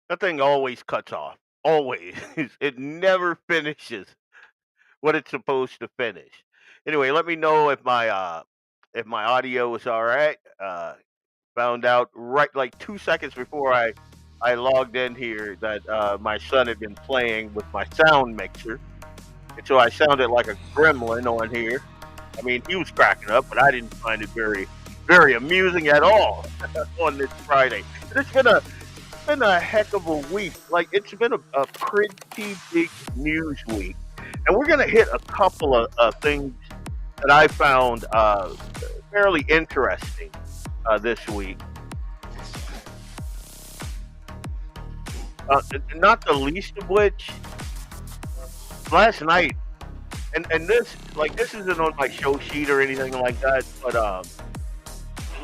That thing always cuts off. Always. It never finishes what it's supposed to finish. Anyway, let me know if my audio is all right. Found out right like 2 seconds before I logged in here that my son had been playing with my sound mixer, and so I sounded like a gremlin on here. I mean, he was cracking up, but I didn't find it very amusing at all on this Friday. And it's been a heck of a week. Like it's been a pretty big news week, and we're gonna hit a couple of things that I found fairly interesting this week. Not the least of which, last night, and this isn't on my show sheet or anything like that, but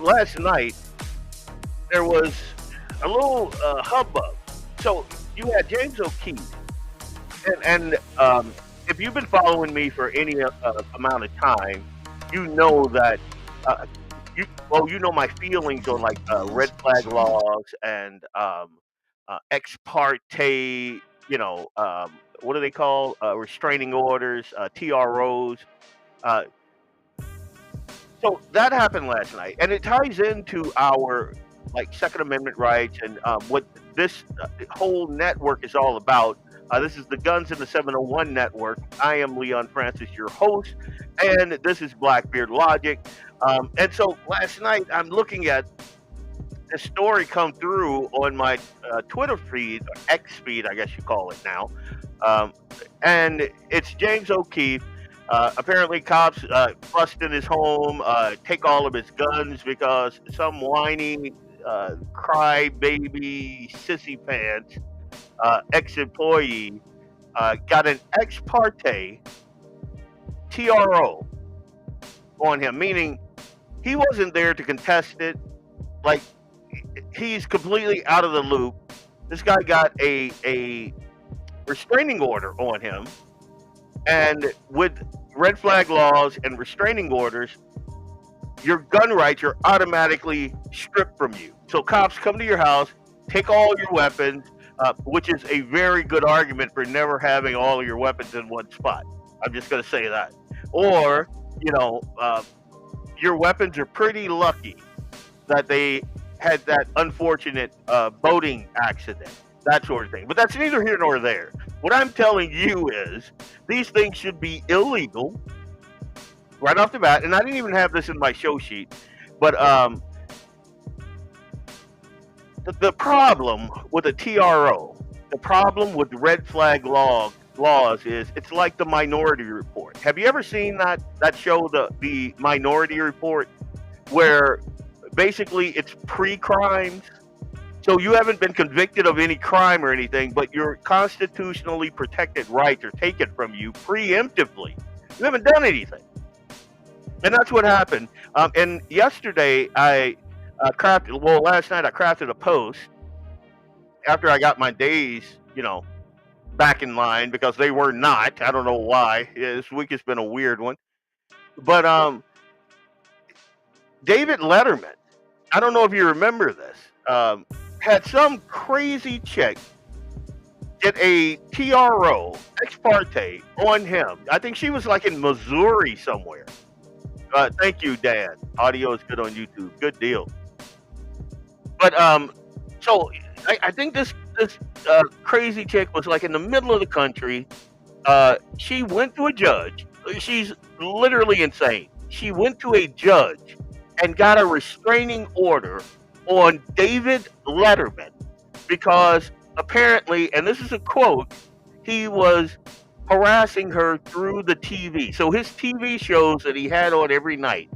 last night there was a little hubbub. So you had James O'Keefe, and if you've been following me for any amount of time, you know that uh, you know my feelings on like red flag laws and ex parte, what do they call restraining orders, TROs. Uh, so that happened last night, and it ties into our like Second Amendment rights and what this whole network is all about. This is the Guns in the 701 network. I am Leon Francis, your host, and this is Blackbeard Logic. And so last night I'm looking at a story come through on my Twitter feed, or X feed, I guess you call it now. Um, and it's James O'Keefe. Apparently, cops bust in his home, take all of his guns because some whiny, crybaby, sissy pants ex employee got an ex parte TRO on him, meaning he wasn't there to contest it. Like, he's completely out of the loop. This guy got a restraining order on him, and with red flag laws and restraining orders, your gun rights are automatically stripped from you. So cops come to your house, take all your weapons, which is a very good argument for never having all of your weapons in one spot. I'm just going to say that. Or, you know, your weapons are pretty lucky that they had that unfortunate boating accident, that sort of thing. But that's neither here nor there. What I'm telling you is these things should be illegal right off the bat. And I didn't even have this in my show sheet, but the problem with a TRO, the problem with red flag laws is it's like the Minority Report. Have you ever seen that show, the Minority Report, where basically it's pre-crimes? So you haven't been convicted of any crime or anything, but your constitutionally protected rights are taken from you preemptively. You haven't done anything, and that's what happened. And yesterday last night I crafted a post after I got my days, back in line because they were not. I don't know why. Yeah, this week has been a weird one. But David Letterman, I don't know if you remember this, had some crazy chick get a TRO, ex parte, on him. I think she was like in Missouri somewhere. Thank you, Dan. Audio is good on YouTube. Good deal. But so I think this crazy chick was like in the middle of the country. She went to a judge. She's literally insane. She went to a judge and got a restraining order on David Letterman because apparently, and this is a quote, he was harassing her through the TV. So his TV shows that he had on every night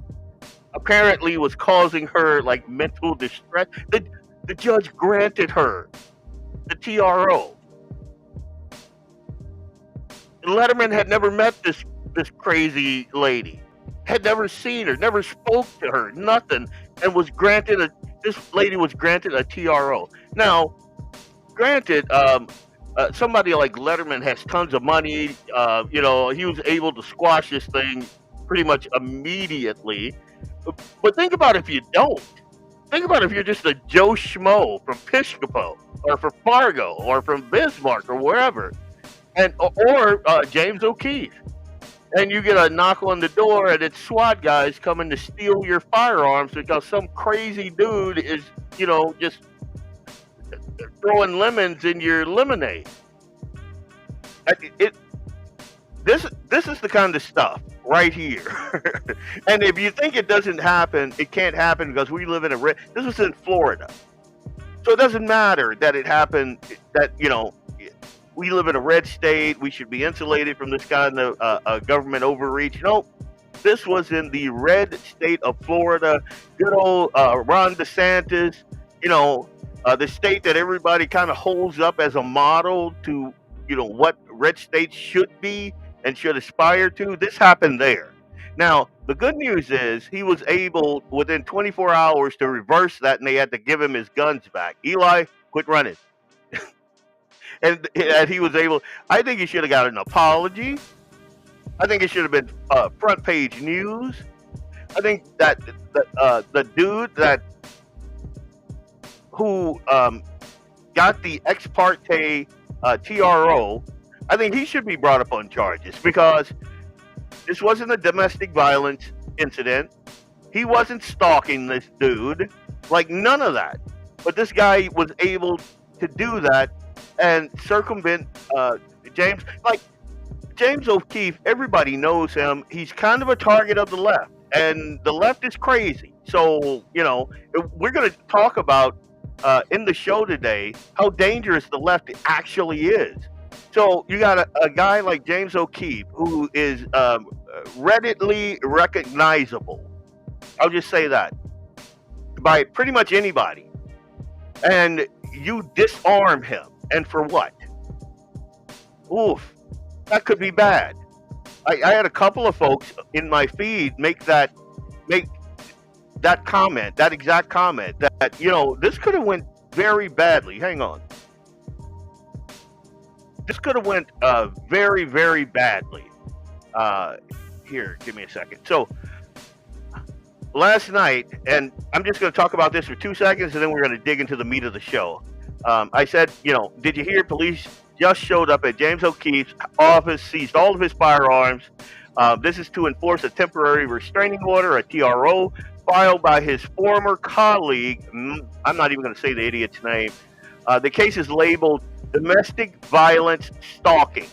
apparently was causing her like mental distress. The judge granted her the TRO. And Letterman had never met this crazy lady, had never seen her, never spoke to her, nothing, and this lady was granted a TRO. Now, granted, somebody like Letterman has tons of money. He was able to squash this thing pretty much immediately. But think about if you don't. Think about if you're just a Joe Schmo from Piscopo or from Fargo or from Bismarck or wherever, and or James O'Keefe, and you get a knock on the door and it's SWAT guys coming to steal your firearms because some crazy dude is, just throwing lemons in your lemonade. It this is the kind of stuff right here. And if you think it doesn't happen, it can't happen because we live in this was in Florida. So it doesn't matter that it happened, that, we live in a red state, we should be insulated from this kind of government overreach. Nope. This was in the red state of Florida. Good old Ron DeSantis, the state that everybody kind of holds up as a model to, what red states should be and should aspire to. This happened there. Now, the good news is he was able, within 24 hours, to reverse that, and they had to give him his guns back. Eli, quit running. and he was able, I think he should have got an apology. I think it should have been front page news. I think that the dude who got the ex parte TRO, I think he should be brought up on charges because this wasn't a domestic violence incident. He wasn't stalking this dude, like none of that. But this guy was able to do that and circumvent James. Like James O'Keefe, everybody knows him. He's kind of a target of the left, and the left is crazy. So, we're going to talk about in the show today how dangerous the left actually is. So you got a guy like James O'Keefe who is readily recognizable. I'll just say that by pretty much anybody, and you disarm him, and for what? Oof, that could be bad. I had a couple of folks in my feed make that comment, that exact comment, that this could have went very badly. Hang on. This could have went very, very badly. Here, give me a second. So, last night, and I'm just going to talk about this for 2 seconds, and then we're going to dig into the meat of the show. I said, did you hear police just showed up at James O'Keefe's office, seized all of his firearms. This is to enforce a temporary restraining order, a TRO, filed by his former colleague. I'm not even going to say the idiot's name. The case is labeled domestic violence stalking,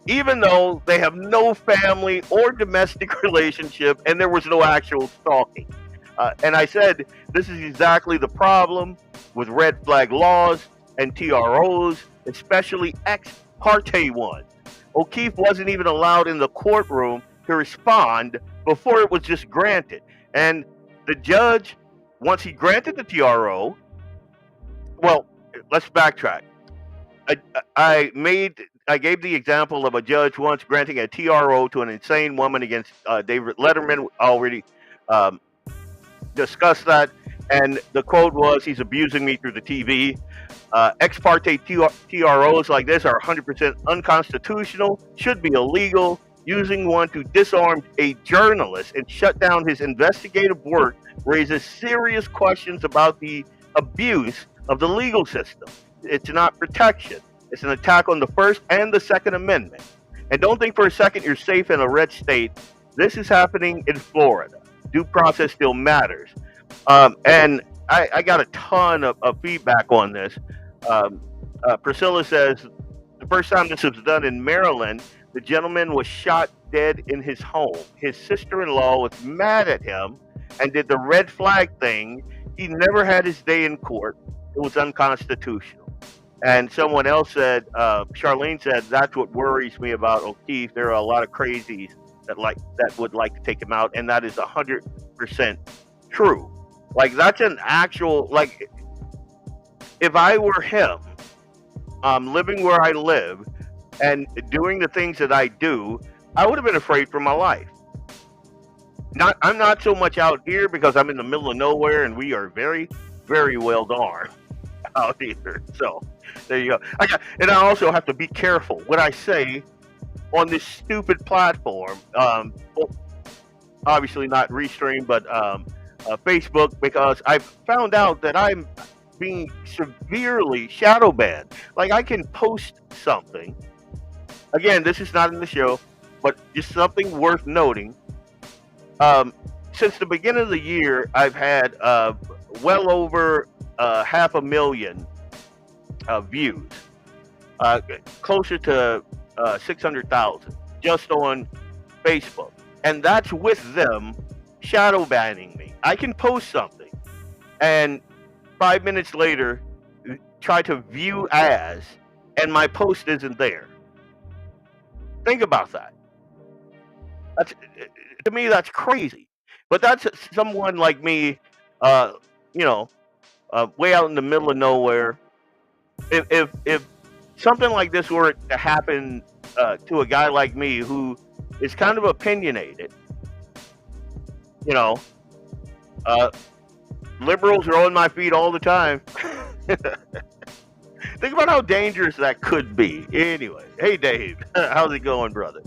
even though they have no family or domestic relationship and there was no actual stalking. And I said, this is exactly the problem with red flag laws and TROs, especially ex parte ones. O'Keefe wasn't even allowed in the courtroom to respond before it was just granted. And the judge, once he granted the TRO, well, let's backtrack. I gave the example of a judge once granting a TRO to an insane woman against David Letterman. Already discussed that, and the quote was, "He's abusing me through the TV." Ex parte TROs like this are 100% unconstitutional, should be illegal. Using one to disarm a journalist and shut down his investigative work raises serious questions about the abuse of the legal system. It's not protection. It's an attack on the First and the Second Amendment. And don't think for a second you're safe in a red state. This is happening in Florida. Due process still matters. And I got a ton of feedback on this. Priscilla says, the first time this was done in Maryland, the gentleman was shot dead in his home. His sister-in-law was mad at him and did the red flag thing. He never had his day in court. It was unconstitutional. And someone else said, Charlene said, that's what worries me about O'Keefe. There are a lot of crazies that would like to take him out, and that is 100% true. Like, that's an actual, like, if I were him, living where I live and doing the things that I do, I would have been afraid for my life. I'm not so much out here because I'm in the middle of nowhere and we are very, very well armed out here. So there you go. And I also have to be careful what I say on this stupid platform. Obviously not Restream, but Facebook because I found out that I'm being severely shadow banned. Like I can post something. Again, this is not in the show, but just something worth noting. Since the beginning of the year, I've had well over 500,000 views, closer to 600,000 just on Facebook. And that's with them shadow banning me. I can post something and 5 minutes later try to view as, and my post isn't there. Think about that. That's, to me, that's crazy. But that's someone like me, uh, you know, way out in the middle of nowhere. If something like this were to happen to a guy like me who is kind of opinionated, you know, liberals are on my feet all the time. Think about how dangerous that could be. Anyway, hey Dave, how's it going, brother?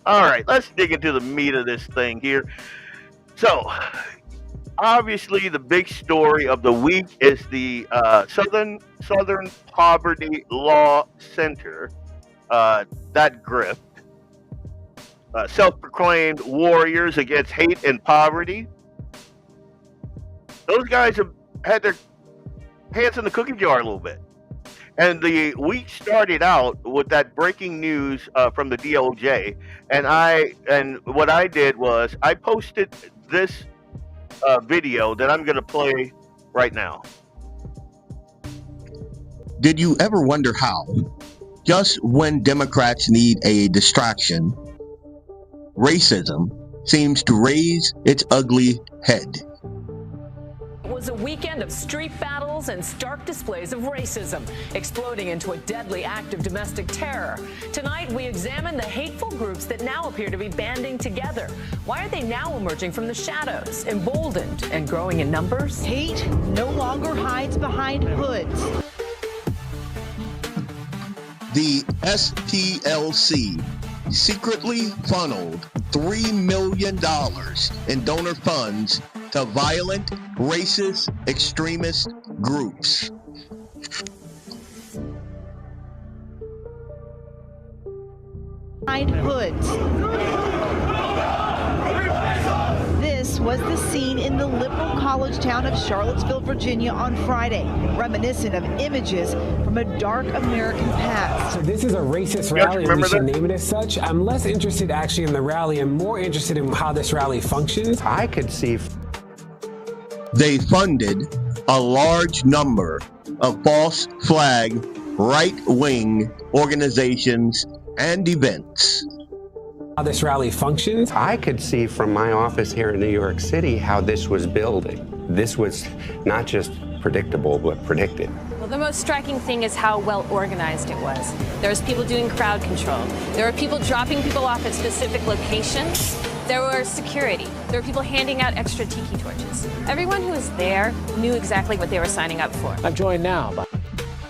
All right, let's dig into the meat of this thing here. So, obviously, the big story of the week is the Southern Poverty Law Center, that grift, self-proclaimed warriors against hate and poverty. Those guys have had their hands in the cookie jar a little bit. And the week started out with that breaking news from the DOJ, and what I did was I posted this video that I'm going to play right now. Did you ever wonder how, just when Democrats need a distraction, racism seems to raise its ugly head? It was a weekend of street battles and stark displays of racism, exploding into a deadly act of domestic terror. Tonight, we examine the hateful groups that now appear to be banding together. Why are they now emerging from the shadows, emboldened and growing in numbers? Hate no longer hides behind hoods. The SPLC secretly funneled $3 million in donor funds to violent, racist, extremist groups. Behind hoods. This was the scene in the liberal college town of Charlottesville, Virginia on Friday, reminiscent of images from a dark American past. So this is a racist rally, and we should name it as such. I'm less interested actually in the rally and more interested in how this rally functions. I could see. They funded a large number of false flag right-wing organizations and events. How this rally functions. I could see from my office here in New York City how this was building. This was not just predictable, but predicted. Well, the most striking thing is how well organized it was. There was people doing crowd control. There were people dropping people off at specific locations. There was security. There were people handing out extra tiki torches. Everyone who was there knew exactly what they were signing up for. I'm joined now by...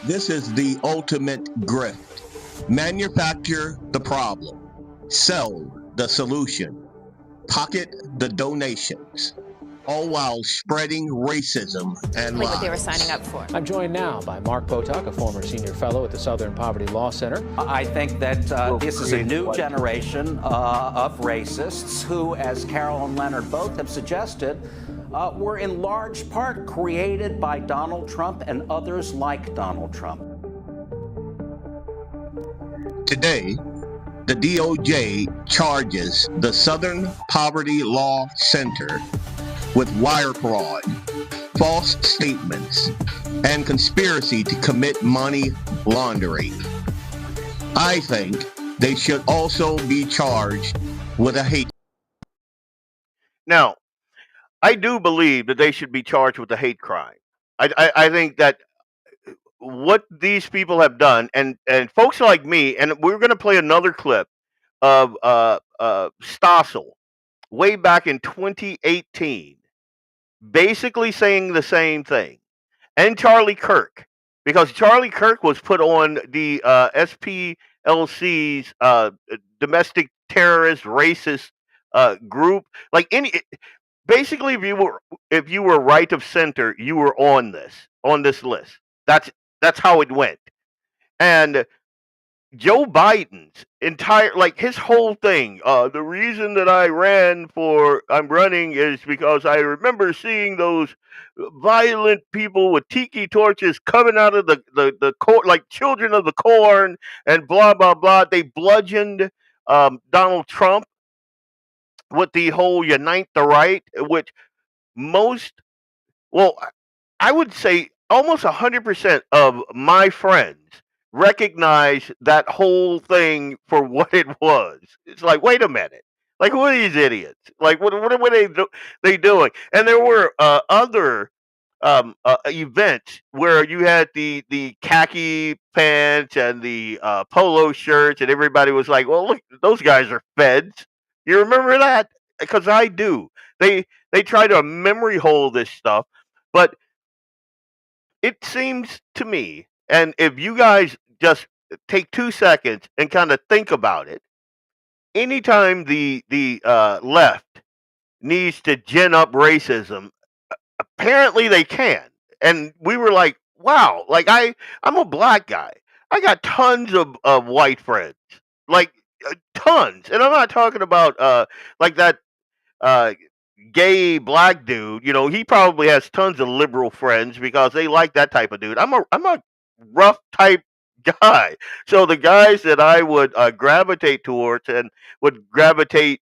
This is the ultimate grift. Manufacture the problem. Sell the solution. Pocket the donations. All while spreading racism and lies. What they were signing up for. I'm joined now by Mark Potok, a former senior fellow at the Southern Poverty Law Center. I think that this is a new generation of racists who, as Carol and Leonard both have suggested, were in large part created by Donald Trump and others like Donald Trump. Today, the DOJ charges the Southern Poverty Law Center with wire fraud, false statements, and conspiracy to commit money laundering. I think they should also be charged with a hate. Now, I do believe that they should be charged with a hate crime. I think that what these people have done, and folks like me, and we're going to play another clip of Stossel way back in 2018, basically saying the same thing, and Charlie Kirk, because Charlie Kirk was put on the SPLC's domestic terrorist racist group. Like basically if you were right of center, you were on this list. That's how it went. And Joe Biden's entire, like, his whole thing, the reason that I'm running is because I remember seeing those violent people with tiki torches coming out of the court, like children of the corn, and blah blah blah. They bludgeoned Donald Trump with the whole unite the right, which most, well, I would say almost 100% of my friends recognize that whole thing for what it was. It's like, wait a minute. Like, who are these idiots? Like, what were they doing? And there were other events where you had the khaki pants and the polo shirts, and everybody was like, "Well, look, those guys are feds." You remember that? Because I do. They try to memory hole this stuff, but it seems to me, and if you guys just take 2 seconds and kind of think about it, anytime the left needs to gin up racism, apparently they can. And we were like, wow, like I'm a black guy. I got tons of white friends, like tons, and I'm not talking about like that uh, gay black dude. You know, he probably has tons of liberal friends because they like that type of dude. I'm a rough type guy. So the guys that I would gravitate towards and would gravitate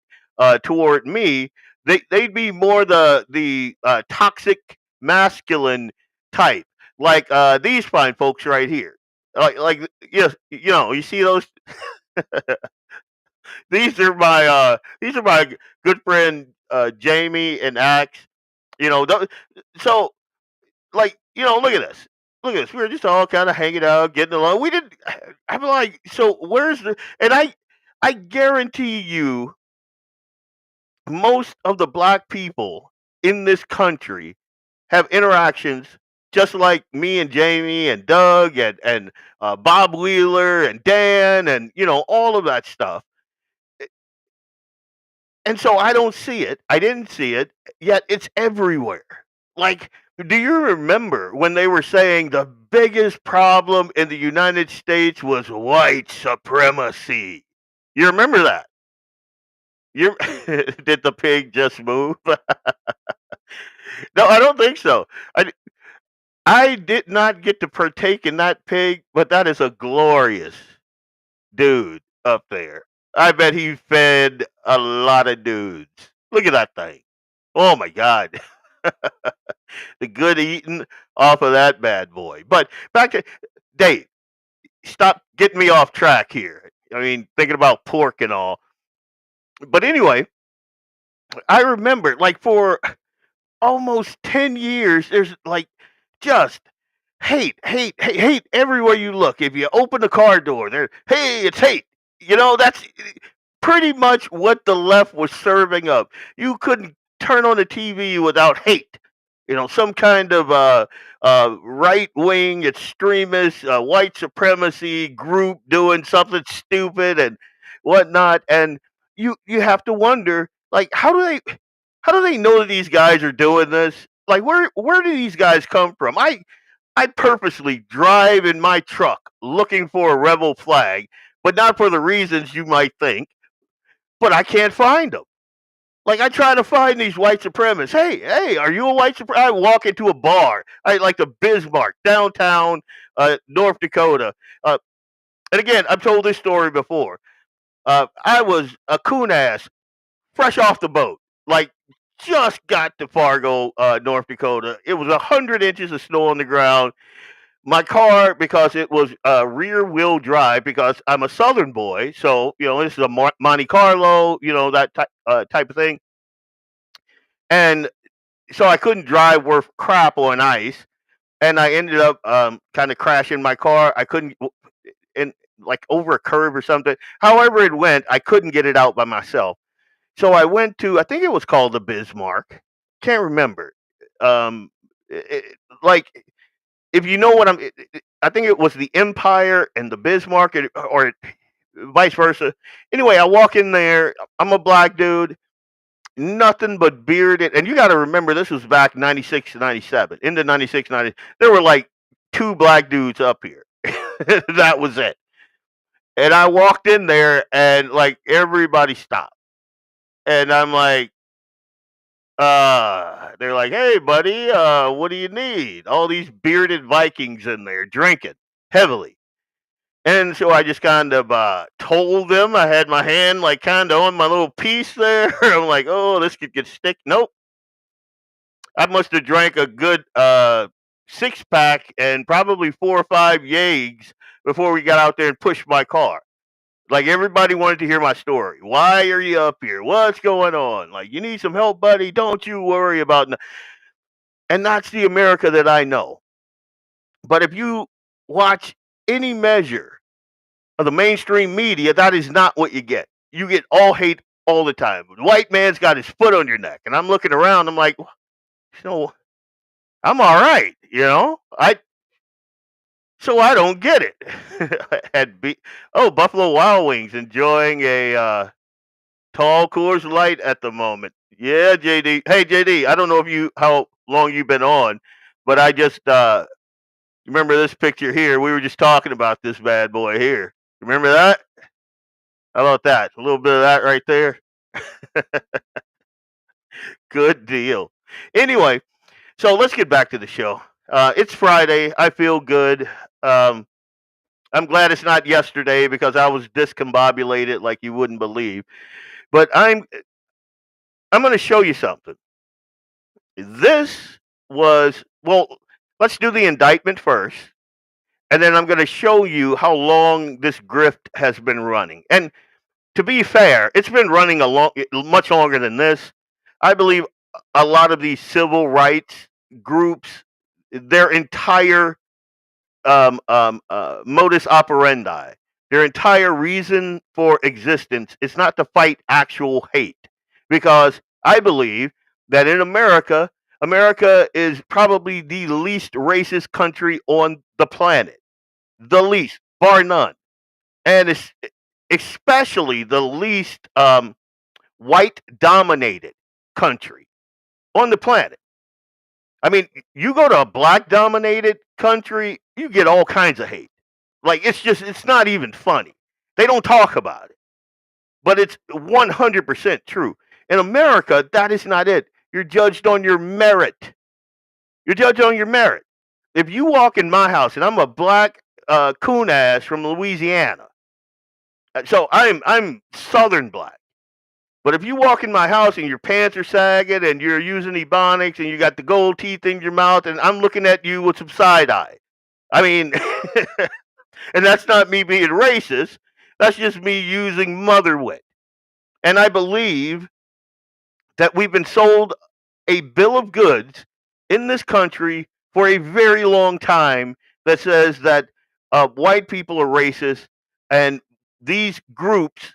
toward me, they'd be more the toxic masculine type, like these fine folks right here. Like yes, you know, you see those. These are my good friend Jamie and Axe. You know, so like, you know, look at this. Look at this. We were just all kind of hanging out, getting along. We didn't. I'm like, so where's the? And I guarantee you, most of the black people in this country have interactions just like me and Jamie and Doug and Bob Wheeler and Dan and, you know, all of that stuff. And so I don't see it. I didn't see it, yet it's everywhere. Like, do you remember when they were saying the biggest problem in the United States was white supremacy? You remember that? You did the pig just move? No, I don't think so. I did not get to partake in that pig, but that is a glorious dude up there. I bet he fed a lot of dudes. Look at that thing. Oh my God. The good eating off of that bad boy. But back to Dave, stop getting me off track here. I mean, thinking about pork and all. But anyway, I remember like for almost 10 years, there's like just hate everywhere you look. If you open the car door, there, hey, it's hate. You know, that's pretty much what the left was serving up. You couldn't turn on the TV without hate. You know, some kind of right wing extremist, white supremacy group doing something stupid and whatnot. And you have to wonder, like, how do they know that these guys are doing this? Like, where do these guys come from? I purposely drive in my truck looking for a rebel flag, but not for the reasons you might think. But I can't find them. Like, I try to find these white supremacists. Hey, are you a white supremacist? I walk into a bar, I like the Bismarck, downtown North Dakota. And again, I've told this story before. I was a coon ass, fresh off the boat, like just got to Fargo, North Dakota. It was 100 inches of snow on the ground. My car, because it was rear wheel drive, because I'm a Southern boy, so you know this is a Monte Carlo, you know that type of thing, and so I couldn't drive worth crap on ice, and I ended up kind of crashing my car. I couldn't, in like over a curve or something. However it went, I couldn't get it out by myself. So I went to, I think it was called the Bismarck. Can't remember. Um, like if you know what I think it was the Empire and the Bismarck, or vice versa. Anyway, I walk in there. I'm a black dude. nothing but bearded. And you got to remember, this was back 96 to 97. Into 96, 90. There were like 2 black dudes up here. That was it. And I walked in there and like everybody stopped. And I'm like, they're like, hey, buddy, what do you need? All these bearded Vikings in there drinking heavily. And so I just kind of told them. I had my hand like kind of on my little piece there. I'm like, oh, this could get stick. Nope. I must have drank a good 6-pack and probably 4 or 5 Jaegs before we got out there and pushed my car. Like everybody wanted to hear my story. Why are you up here? What's going on? Like, you need some help, buddy? Don't you worry about it. And that's the America that I know. But if you watch any measure of the mainstream media, that is not what you get. You get all hate all the time. The white man's got his foot on your neck. And I'm looking around, I'm like, I'm all right, So I don't get it. Buffalo Wild Wings enjoying a tall Coors Light at the moment. Yeah, JD. Hey, JD, I don't know how long you've been on, but I just remember this picture here. We were just talking about this bad boy here. Remember that? How about that? A little bit of that right there. Good deal. Anyway, so let's get back to the show. It's Friday. I feel good. I'm glad it's not yesterday because I was discombobulated like you wouldn't believe. But I'm going to show you something. This was, let's do the indictment first. And then I'm going to show you how long this grift has been running. And to be fair, it's been running much longer than this. I believe a lot of these civil rights groups, their entire modus operandi, their entire reason for existence is not to fight actual hate. Because I believe that in America is probably the least racist country on the planet. The least, bar none. And it's especially the least white-dominated country on the planet. I mean, you go to a black-dominated country, you get all kinds of hate. Like, it's not even funny. They don't talk about it. But it's 100% true. In America, that is not it. You're judged on your merit. You're judged on your merit. If you walk in my house, and I'm a black coon ass from Louisiana, so I'm Southern black. But if you walk in my house and your pants are sagging and you're using Ebonics and you got the gold teeth in your mouth and I'm looking at you with some side eye, I mean, and that's not me being racist. That's just me using mother wit. And I believe that we've been sold a bill of goods in this country for a very long time that says that white people are racist, and these groups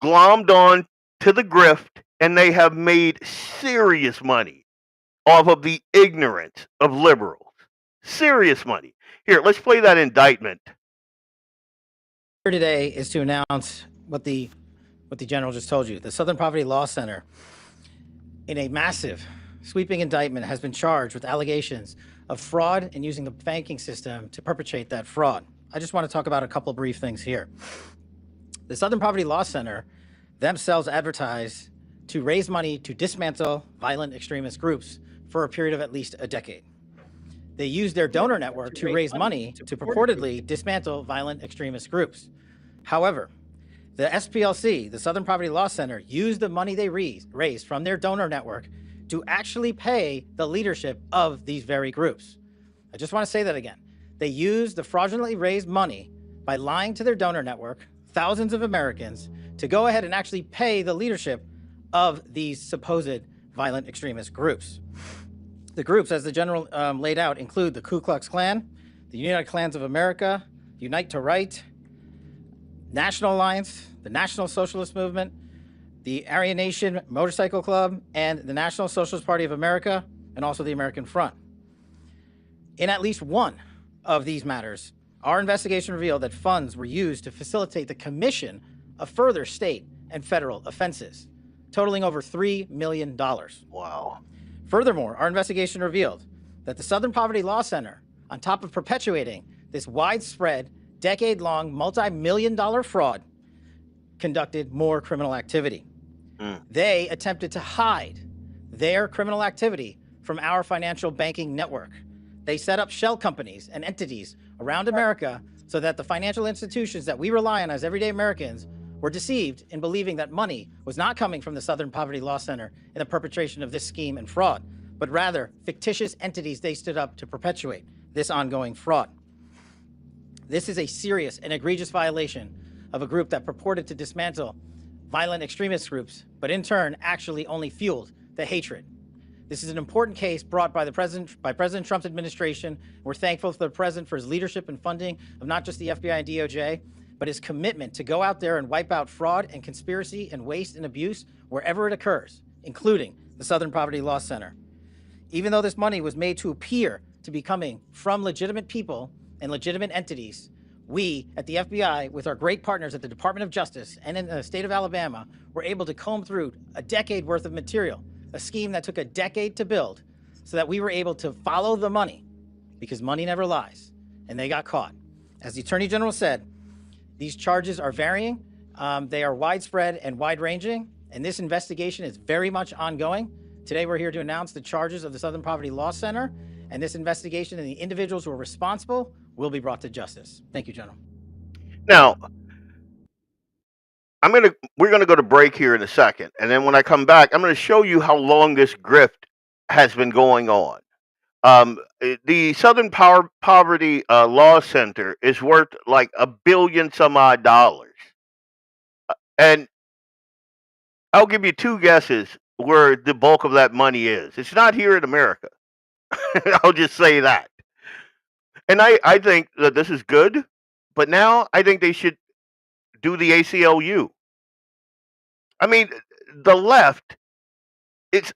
glommed on to the grift, and they have made serious money off of the ignorance of liberals. Serious money. Here, let's play that indictment. Here today is to announce what the general just told you. The Southern Poverty Law Center, in a massive, sweeping indictment, has been charged with allegations of fraud and using the banking system to perpetrate that fraud. I just want to talk about a couple brief things here. The Southern Poverty Law Center themselves advertise to raise money to dismantle violent extremist groups for a period of at least a decade. They use their donor network to raise money to purportedly dismantle violent extremist groups. However, the SPLC, the Southern Poverty Law Center, used the money they raised from their donor network to actually pay the leadership of these very groups. I just want to say that again. They used the fraudulently raised money by lying to their donor network, thousands of Americans, to go ahead and actually pay the leadership of these supposed violent extremist groups. The groups, as the general laid out, include the Ku Klux Klan, the United Klans of America, Unite to Right, National Alliance, the National Socialist Movement, the Aryan Nation Motorcycle Club, and the National Socialist Party of America, and also the American Front. In at least one of these matters, our investigation revealed that funds were used to facilitate the commission of further state and federal offenses. totaling over $3 million. Wow. Furthermore, our investigation revealed that the Southern Poverty Law Center, on top of perpetuating this widespread, decade-long, multi-million-dollar fraud, conducted more criminal activity. They attempted to hide their criminal activity from our financial banking network. They set up shell companies and entities around America so that the financial institutions that we rely on as everyday Americans were deceived in believing that money was not coming from the Southern Poverty Law Center in the perpetration of this scheme and fraud, but rather fictitious entities they stood up to perpetuate this ongoing fraud. This is a serious and egregious violation of a group that purported to dismantle violent extremist groups, but in turn actually only fueled the hatred. This is an important case brought by President Trump's administration. We're thankful for the president for his leadership and funding of not just the FBI and DOJ, but his commitment to go out there and wipe out fraud and conspiracy and waste and abuse wherever it occurs, including the Southern Poverty Law Center. Even though this money was made to appear to be coming from legitimate people and legitimate entities, we at the FBI, with our great partners at the Department of Justice and in the state of Alabama, were able to comb through a decade worth of material, a scheme that took a decade to build, so that we were able to follow the money, because money never lies, and they got caught. As the Attorney General said, these charges are varying, they are widespread and wide-ranging, and this investigation is very much ongoing. Today we're here to announce the charges of the Southern Poverty Law Center, and this investigation and the individuals who are responsible will be brought to justice. Thank you, General. Now, we're gonna go to break here in a second, and then when I come back, I'm gonna show you how long this grift has been going on. The Southern Poverty Law Center is worth like $1 billion some odd dollars, and I'll give you two guesses where the bulk of that money is. It's not here in America. I'll just say that. And I think that this is good, but now I think they should do the ACLU. I mean, the left, it's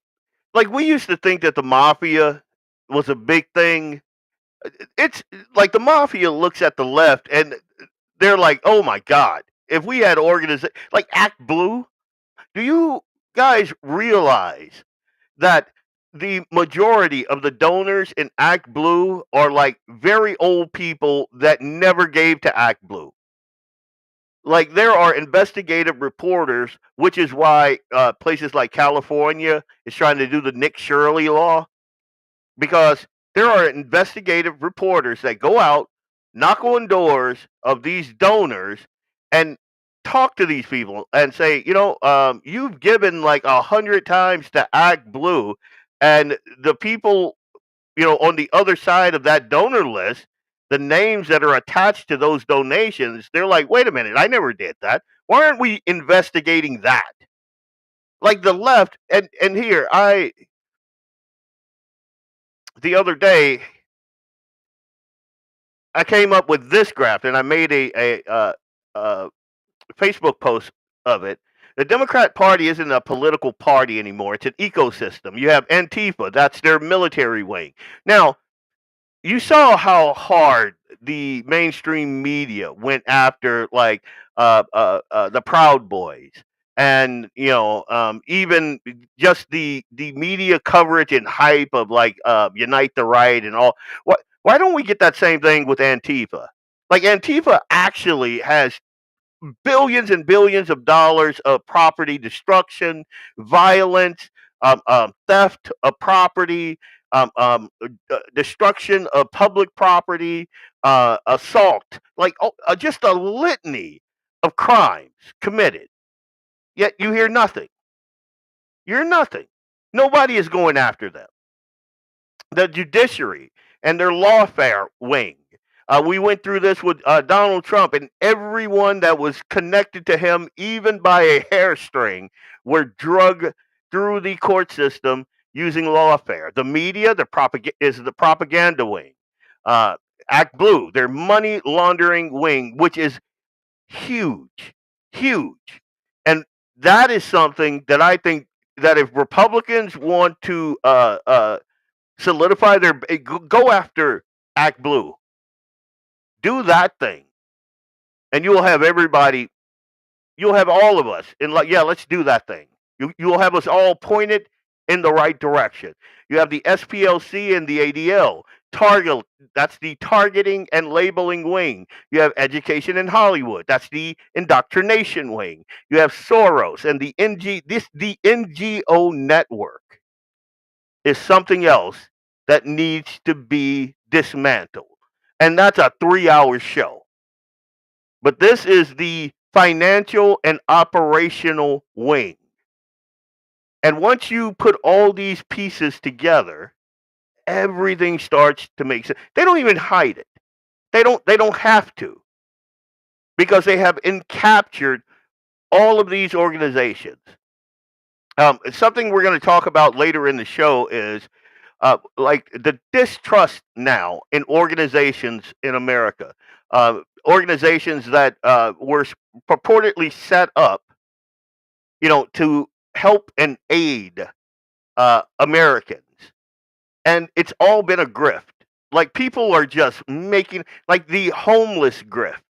like we used to think that the mafia was a big thing. It's like the mafia looks at the left and they're like, oh my God, if we had organization like Act Blue, do you guys realize that the majority of the donors in Act Blue are like very old people that never gave to Act Blue? Like there are investigative reporters, which is why places like California is trying to do the Nick Shirley law, because there are investigative reporters that go out, knock on doors of these donors, and talk to these people and say, you've given like 100 times to Act Blue, and the people, on the other side of that donor list, the names that are attached to those donations, they're like, wait a minute, I never did that. Why aren't we investigating that? Like the left, and here, the other day, I came up with this graph, and I made a Facebook post of it. The Democrat Party isn't a political party anymore. It's an ecosystem. You have Antifa. That's their military wing. Now, you saw how hard the mainstream media went after, like, the Proud Boys. And, even just the media coverage and hype of, like, Unite the Right and all. Why don't we get that same thing with Antifa? Like, Antifa actually has billions and billions of dollars of property destruction, violence, theft of property, destruction of public property, assault, like just a litany of crimes committed. Yet you hear nothing. You're nothing. Nobody is going after them. The judiciary and their lawfare wing. We went through this with Donald Trump, and everyone that was connected to him, even by a hairstring, were drugged through the court system using lawfare. The media, is the propaganda wing. Act Blue, their money laundering wing, which is huge, huge. And that is something that I think that if Republicans want to solidify their, go after Act Blue. Do that thing, and you'll have everybody. You'll have all of us in like, yeah, let's do that thing. You'll have us all pointed in the right direction. You have the SPLC and the ADL. Target, that's the targeting and labeling wing. You have education in Hollywood. That's the indoctrination wing. You have Soros and the NGO network is something else that needs to be dismantled. And that's a 3-hour show. But this is the financial and operational wing. And once you put all these pieces together, everything starts to make sense. They don't even hide it. They don't have to, because they have captured all of these organizations. Something we're going to talk about later in the show is like the distrust now in organizations in America, organizations that were purportedly set up, to help and aid Americans, and it's all been a grift. Like, people are just making, like, the homeless grift,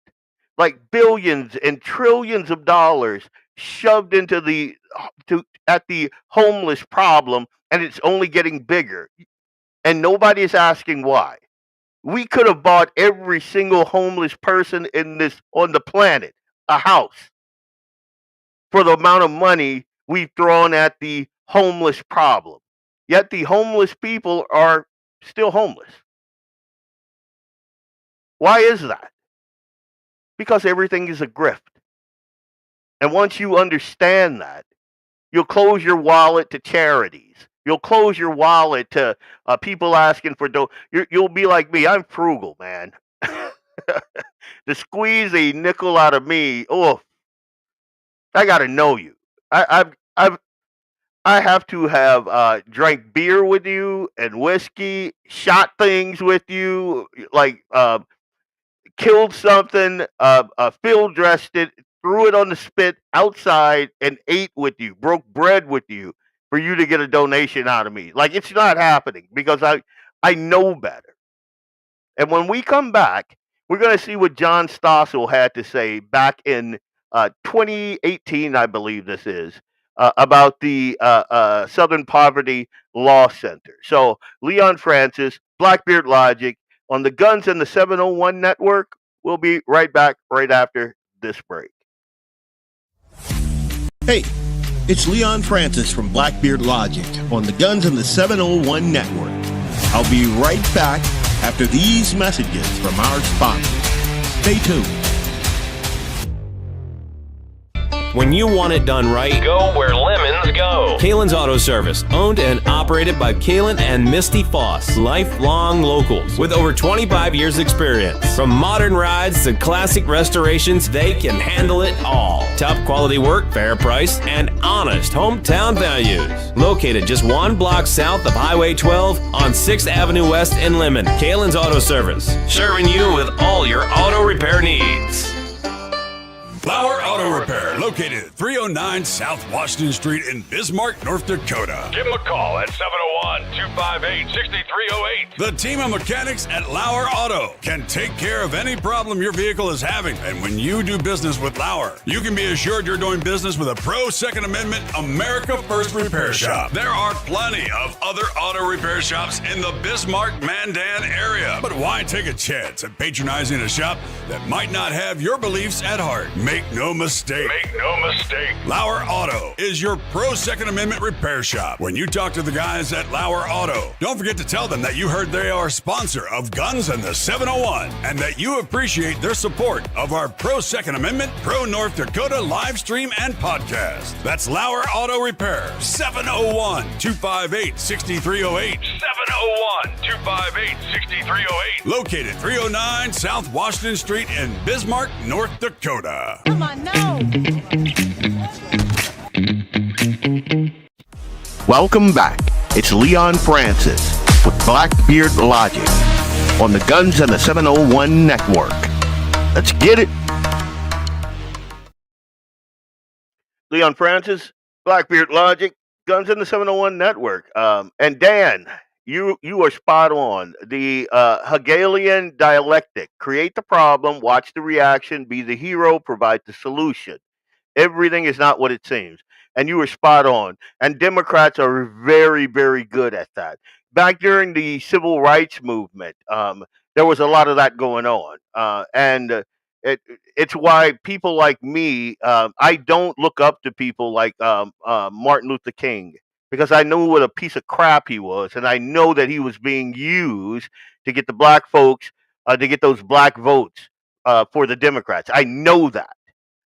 like billions and trillions of dollars shoved into at the homeless problem, and it's only getting bigger, and nobody is asking why. We could have bought every single homeless person on the planet a house for the amount of money we've thrown at the homeless problem. Yet the homeless people are still homeless. Why is that? Because everything is a grift. And once you understand that, you'll close your wallet to charities. You'll close your wallet to people asking for you'll be like me. I'm frugal, man. To squeeze a nickel out of me, oh, I got to know you. I have to have drank beer with you and whiskey, shot things with you, like killed something, field dressed it, threw it on the spit outside, and ate with you, broke bread with you for you to get a donation out of me. Like, it's not happening, because I know better. And when we come back, we're going to see what John Stossel had to say back in 2018, I believe this is, about the Southern Poverty Law Center. So, Leon Francis, Blackbeard Logic, on the Guns and the 701 Network. We'll be right back right after this break. Hey, it's Leon Francis from Blackbeard Logic on the Guns and the 701 Network. I'll be right back after these messages from our sponsors. Stay tuned. When you want it done right, go where lemons go. Kalen's Auto Service, owned and operated by Kalen and Misty Foss, lifelong locals with over 25 years experience. From modern rides to classic restorations, they can handle it all. Top quality work, fair price, and honest hometown values. Located just 1 block south of Highway 12 on 6th Avenue West in Lemon. Kalen's Auto Service, serving you with all your auto repair needs. LAUER Auto Repair, located at 309 South Washington Street in Bismarck, North Dakota. Give them a call at 701-258-6308. The team of mechanics at LAUER Auto can take care of any problem your vehicle is having. And when you do business with LAUER, you can be assured you're doing business with a pro Second Amendment America First repair shop. There are plenty of other auto repair shops in the Bismarck-Mandan area. But why take a chance at patronizing a shop that might not have your beliefs at heart? Make no mistake. LAUER Auto is your pro Second Amendment repair shop. When you talk to the guys at LAUER Auto, don't forget to tell them that you heard they are a sponsor of Guns and the 701 and that you appreciate their support of our pro Second Amendment, pro North Dakota live stream and podcast. That's LAUER Auto Repair, 701-258-6308. 701-258-6308. Located 309 South Washington Street in Bismarck, North Dakota. Come on, no. Welcome back. It's Leon Francis with Blackbeard Logic on the Guns and the 701 Network. Let's get it. Leon Francis, Blackbeard Logic, Guns and the 701 Network. And Dan, you are spot on. The Hegelian dialectic: create the problem, watch the reaction, be the hero, provide the solution. Everything is not what it seems. and you were spot on. And Democrats are very, very good at that. Back during the civil rights movement, there was a lot of that going on, and it's why people like me, I don't look up to people like Martin Luther King, because I knew what a piece of crap he was, and I know that he was being used to get the black folks, to get those black votes for the Democrats. I know that.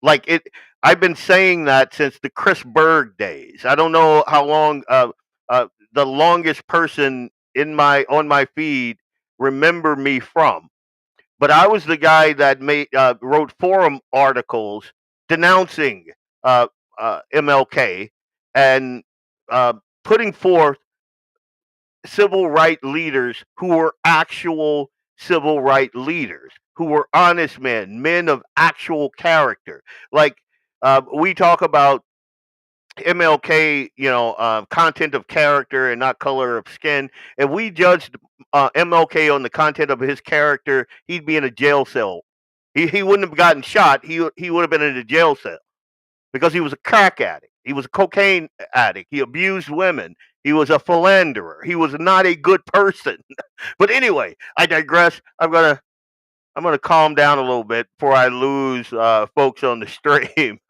Like it, I've been saying that since the Chris Berg days. I don't know how long. The longest person on my feed remember me from, but I was the guy that wrote forum articles denouncing MLK and putting forth civil rights leaders who were actual civil rights leaders, who were honest men of actual character. Like we talk about MLK, content of character and not color of skin. If we judged MLK on the content of his character, he'd be in a jail cell. He wouldn't have gotten shot. He would have been in a jail cell because he was a crack addict. He was a cocaine addict. He abused women. He was a philanderer. He was not a good person. But anyway, I digress. I'm gonna calm down a little bit before I lose folks on the stream.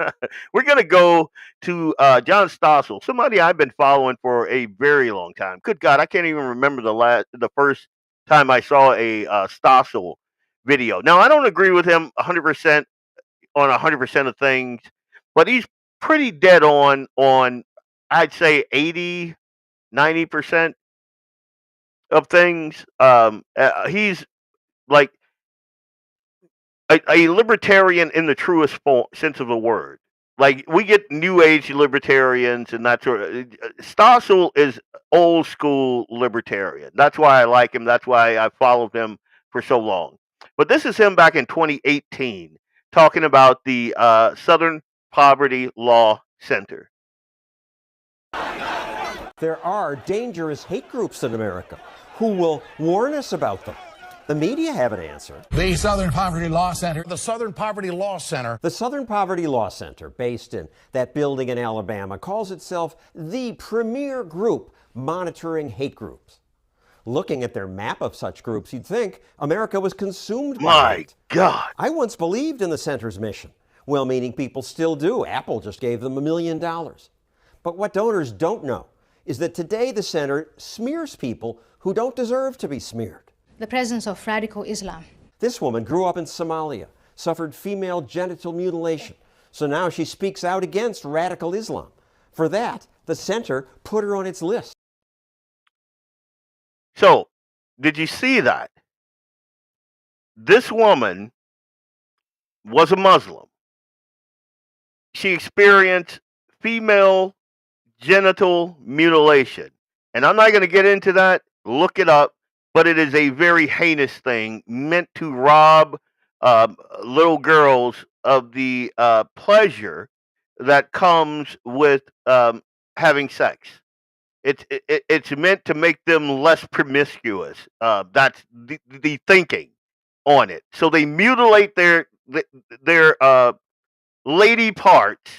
We're gonna go to John Stossel, somebody I've been following for a very long time. Good God, I can't even remember the first time I saw a Stossel video. Now I don't agree with him 100% on 100% of things, but he's pretty dead on I'd say 80-90% of things. He's like a libertarian in the truest sense of the word. Like we get new age libertarians and that sort of. Stossel is old school libertarian. That's why I like him. That's why I followed him for so long. But this is him back in 2018 talking about the Southern Poverty Law Center. There are dangerous hate groups in America who will warn us about them. The media have an answer. The Southern Poverty Law Center. The Southern Poverty Law Center. The Southern Poverty Law Center, based in that building in Alabama, calls itself the premier group monitoring hate groups. Looking at their map of such groups, you'd think America was consumed by hate. My God. I once believed in the center's mission. Well-meaning people still do. Apple just gave them $1 million. But what donors don't know is that today the center smears people who don't deserve to be smeared. The presence of radical Islam. This woman grew up in Somalia, suffered female genital mutilation, so now she speaks out against radical Islam. For that, the center put her on its list. So, did you see that? This woman was a Muslim. She experienced female genital mutilation. And I'm not going to get into that. Look it up. But it is a very heinous thing meant to rob little girls of the pleasure that comes with having sex. It's meant to make them less promiscuous. That's the thinking on it. So they mutilate their lady parts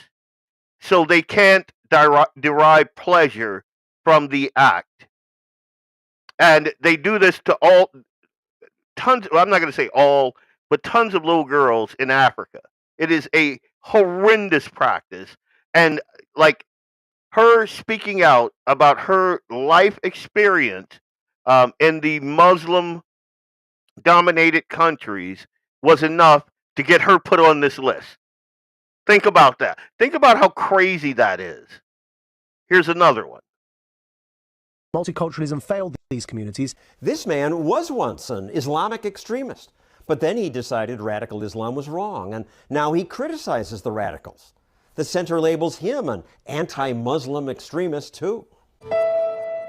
so they can't derive pleasure from the act. And they do this to tons, well, I'm not going to say all, but tons of little girls in Africa. It is a horrendous practice. And like her speaking out about her life experience in the Muslim dominated countries was enough to get her put on this list. Think about that. Think about how crazy that is. Here's another one. Multiculturalism failed these communities. This man was once an Islamic extremist, but then he decided radical Islam was wrong, and now he criticizes the radicals. The center labels him an anti-Muslim extremist, too.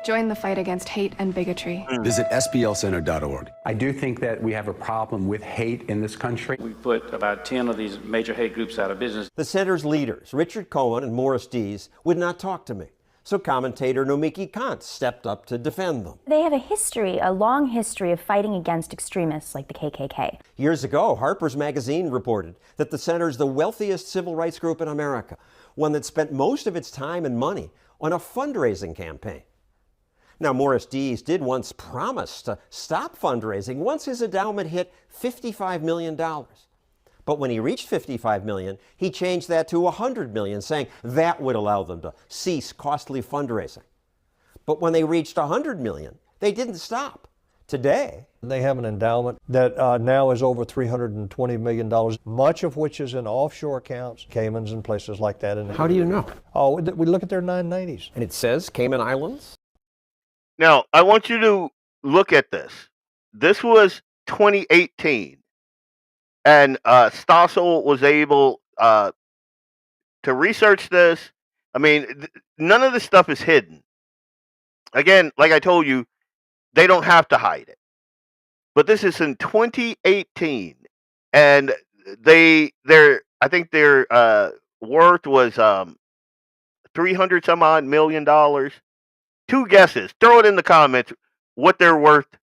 Join the fight against hate and bigotry. Visit SPLCenter.org. I do think that we have a problem with hate in this country. We put about 10 of these major hate groups out of business. The center's leaders, Richard Cohen and Morris Dees, would not talk to me. So commentator Nomiki Kant stepped up to defend them. They have a history, a long history of fighting against extremists like the KKK. Years ago, Harper's Magazine reported that the center is the wealthiest civil rights group in America, one that spent most of its time and money on a fundraising campaign. Now, Morris Dees did once promise to stop fundraising once his endowment hit $55 million. But when he reached $55 million, he changed that to $100 million, saying that would allow them to cease costly fundraising. But when they reached $100 million, they didn't stop. Today, they have an endowment that now is over $320 million, much of which is in offshore accounts, Caymans and places like that. How do you know? Oh, we look at their 990s. And it says Cayman Islands? Now, I want you to look at this. This was 2018, and Stossel was able to research this. I mean, none of this stuff is hidden. Again, like I told you, they don't have to hide it. But this is in 2018, and I think their worth was $300 some odd million. Two guesses. Throw it in the comments what they're worth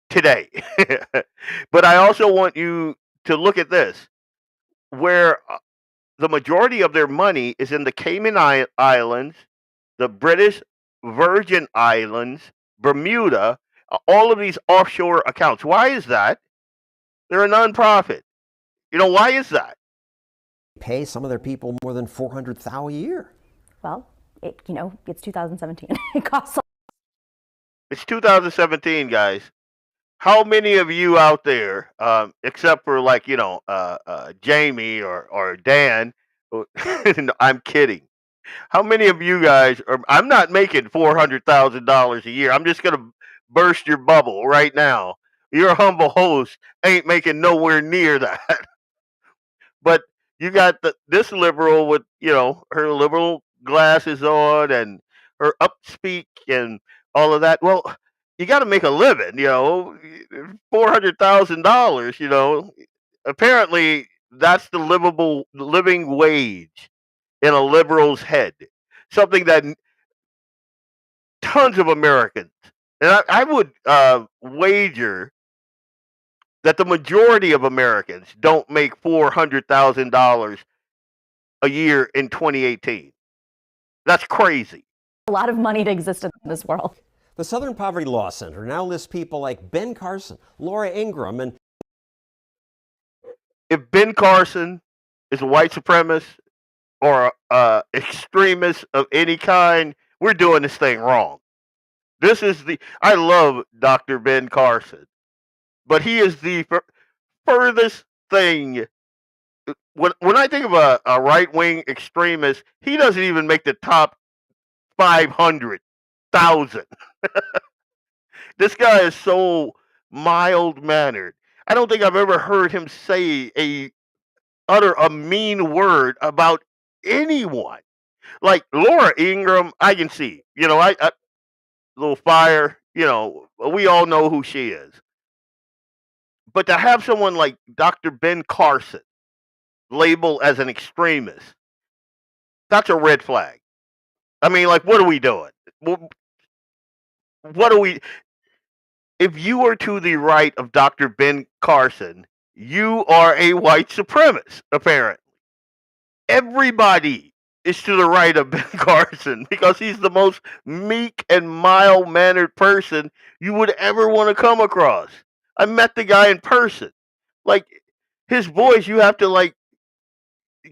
today. But I also want you to look at this, where the majority of their money is in the Cayman Islands, the British Virgin Islands, Bermuda, all of these offshore accounts. Why is that? They're a nonprofit. You know, why is that? Pay some of their people more than $400,000 a year. Well, it's 2017. It costs. It's 2017, guys. How many of you out there, except for Jamie or Dan, I'm kidding. How many of you guys I'm not making $400,000 a year. I'm just going to burst your bubble right now. Your humble host ain't making nowhere near that. But you got this liberal with, her liberal glasses on and her upspeak and all of that. Well, you got to make a living, $400,000, Apparently, that's the living wage in a liberal's head. Something that tons of Americans, and I would wager that the majority of Americans don't make $400,000 a year in 2018. That's crazy. A lot of money to exist in this world. The Southern Poverty Law Center now lists people like Ben Carson, Laura Ingraham, and if Ben Carson is a white supremacist or extremist of any kind, we're doing this thing wrong. I love Dr. Ben Carson, but he is the furthest thing. When I think of a right-wing extremist, he doesn't even make the top 500,000. This guy is so mild-mannered. I don't think I've ever heard him utter a mean word about anyone. Like Laura Ingraham, I can see. I little fire. We all know who she is. But to have someone like Dr. Ben Carson labeled as an extremist, that's a red flag. I mean, what are we doing? What are we? If you are to the right of Dr. Ben Carson, you are a white supremacist, apparently. Everybody is to the right of Ben Carson because he's the most meek and mild-mannered person you would ever want to come across. I met the guy in person. His voice, you have to,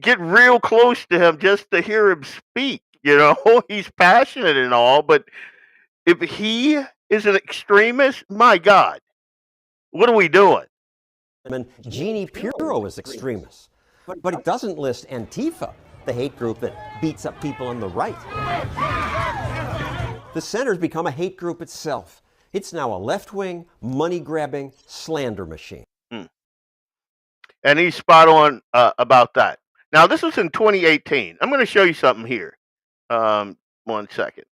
get real close to him just to hear him speak, He's passionate and all, but if he is an extremist, my God, what are we doing? And Jeannie Pirro is extremist, but it doesn't list Antifa, the hate group that beats up people on the right. The center's become a hate group itself. It's now a left-wing, money-grabbing slander machine. And he's spot on about that. Now, this was in 2018. I'm going to show you something here. 1 second.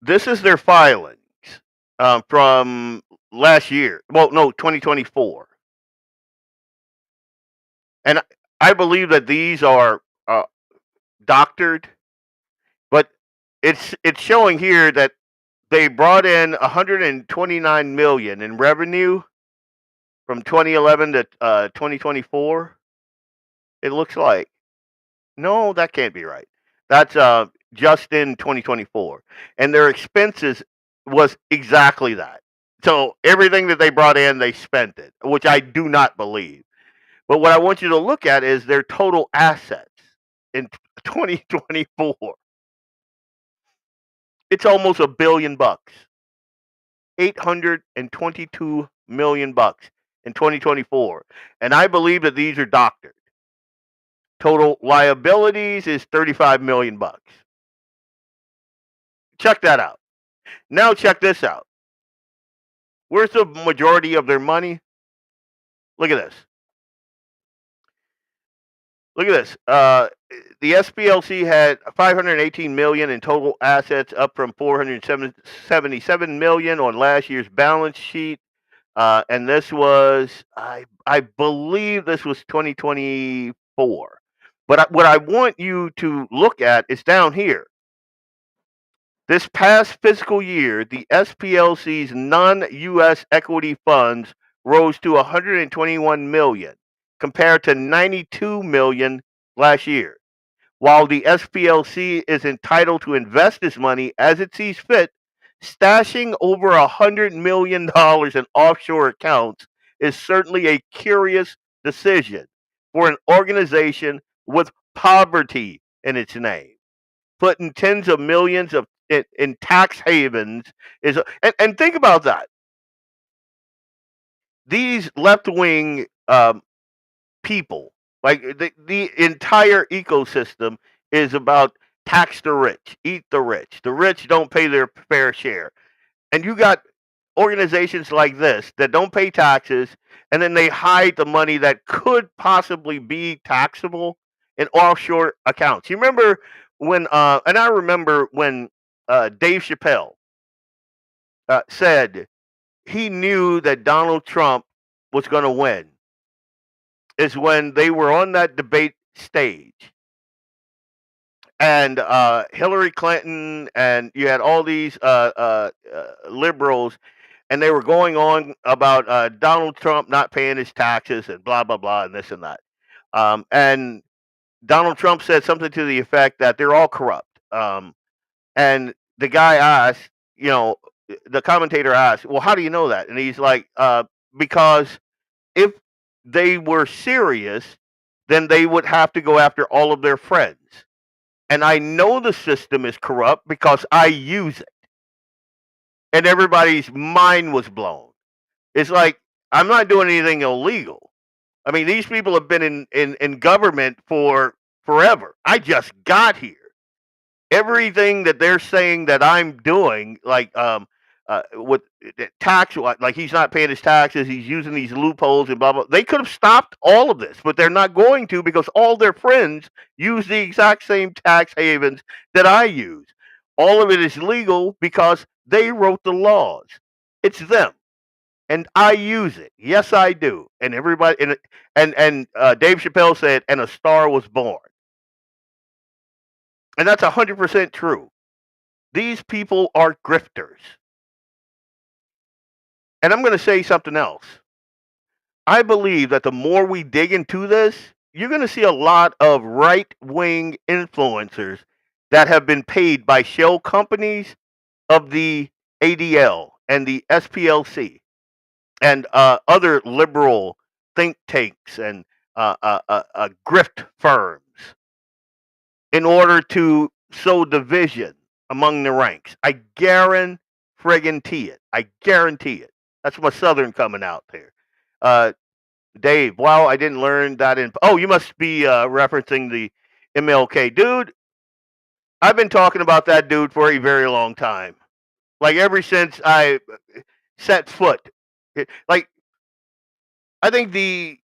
This is their filings from last year. Well, no, 2024. And I believe that these are doctored. it's showing here that they brought in 129 million in revenue from 2011 to 2024. It looks like. No, that can't be right. That's just in 2024, and their expenses was exactly that. So everything that they brought in, they spent it, which I do not believe. But what I want you to look at is their total assets in 2024. It's almost $1 billion, 822 million bucks in 2024, and I believe that these are doctored. Total liabilities is 35 million bucks. Check that out. Now check this out. Where's the majority of their money? Look at this. Look at this. The SPLC had 518 million in total assets, up from 477 million on last year's balance sheet. And this was, I believe, this was 2024. But what I want you to look at is down here. This past fiscal year, the SPLC's non-U.S. equity funds rose to 121 million, compared to 92 million last year. While the SPLC is entitled to invest this money as it sees fit, stashing over $100 million in offshore accounts is certainly a curious decision for an organization with poverty in its name. Putting tens of millions of in tax havens is, and think about that. These left-wing people, like the entire ecosystem, is about tax the rich, eat the rich. The rich don't pay their fair share, and you got organizations like this that don't pay taxes, and then they hide the money that could possibly be taxable in offshore accounts. You remember when, and I remember when Dave Chappelle said he knew that Donald Trump was going to win, is when they were on that debate stage, and Hillary Clinton, and you had all these liberals, and they were going on about Donald Trump not paying his taxes and blah blah blah and this and that, and Donald Trump said something to the effect that they're all corrupt, and the guy asked, the commentator asked, well, how do you know that? And he's like, because if they were serious, then they would have to go after all of their friends. And I know the system is corrupt because I use it. And everybody's mind was blown. It's like, I'm not doing anything illegal. I mean, these people have been in government for forever. I just got here. Everything that they're saying that I'm doing, like with tax, like he's not paying his taxes, he's using these loopholes and blah blah. They could have stopped all of this, but they're not going to, because all their friends use the exact same tax havens that I use. All of it is legal because they wrote the laws. It's them, and I use it. Yes, I do. And everybody, and Dave Chappelle said, and a star was born. And that's 100% true. These people are grifters. And I'm going to say something else. I believe that the more we dig into this, you're going to see a lot of right-wing influencers that have been paid by shell companies of the ADL and the SPLC and other liberal think tanks and grift firms in order to sow division among the ranks. I guarantee it. I guarantee it. That's my Southern coming out there. Dave, wow, I didn't learn that in... Oh, you must be referencing the MLK. Dude, I've been talking about that dude for a very long time. Like, ever since I set foot. Like, I think the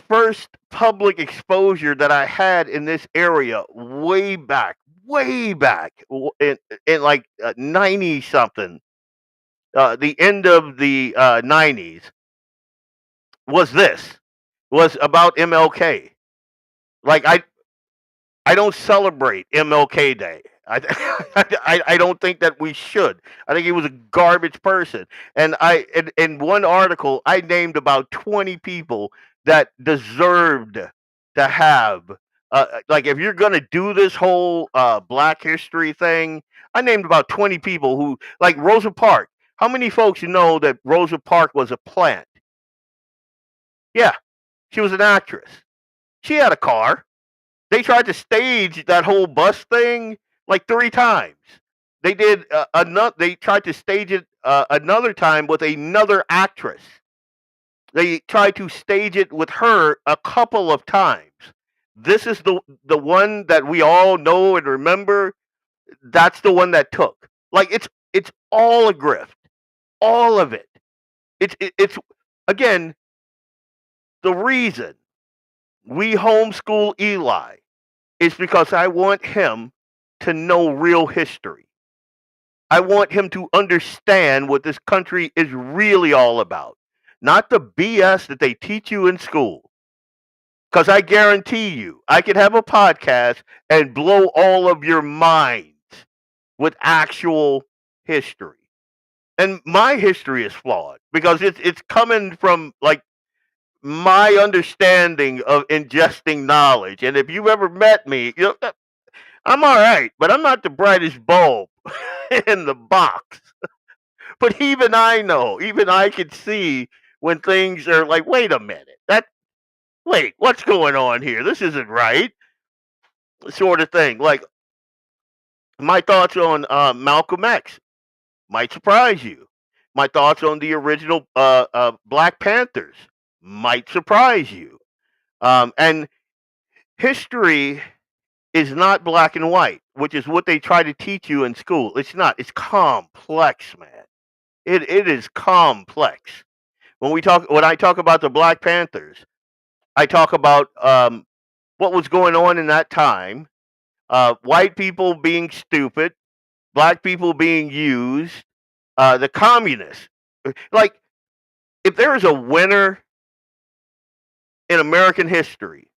first public exposure that I had in this area way back in like 90 something, the end of the 90s, was about MLK. Like, I don't celebrate MLK Day. I don't think that we should. I think he was a garbage person. And in one article, I named about 20 people that deserved to have. Like, if you're gonna do this whole Black History thing, I named about 20 people who, like Rosa Parks. How many folks know that Rosa Parks was a plant? Yeah, she was an actress. She had a car. They tried to stage that whole bus thing like 3 times. They did another. They tried to stage it another time with another actress. They tried to stage it with her a couple of times. This is the one that we all know and remember. That's the one that took. Like, it's all a grift, all of it. It's again the reason we homeschool Eli is because I want him to know real history. I want him to understand what this country is really all about, not the BS that they teach you in school. Because I guarantee you, I could have a podcast and blow all of your minds with actual history. And my history is flawed because it's coming from, like, my understanding of ingesting knowledge. And if you've ever met me, you know, I'm all right, but I'm not the brightest bulb in the box. But even I know, even I can see when things are like, wait a minute, wait, what's going on here? This isn't right, sort of thing. Like, my thoughts on Malcolm X might surprise you. My thoughts on the original Black Panthers might surprise you. And history is not black and white, which is what they try to teach you in school. It's not. It's complex, man. It is complex. When I talk about the Black Panthers, I talk about what was going on in that time. White people being stupid, black people being used, the communists. Like, if there is a winner in American history,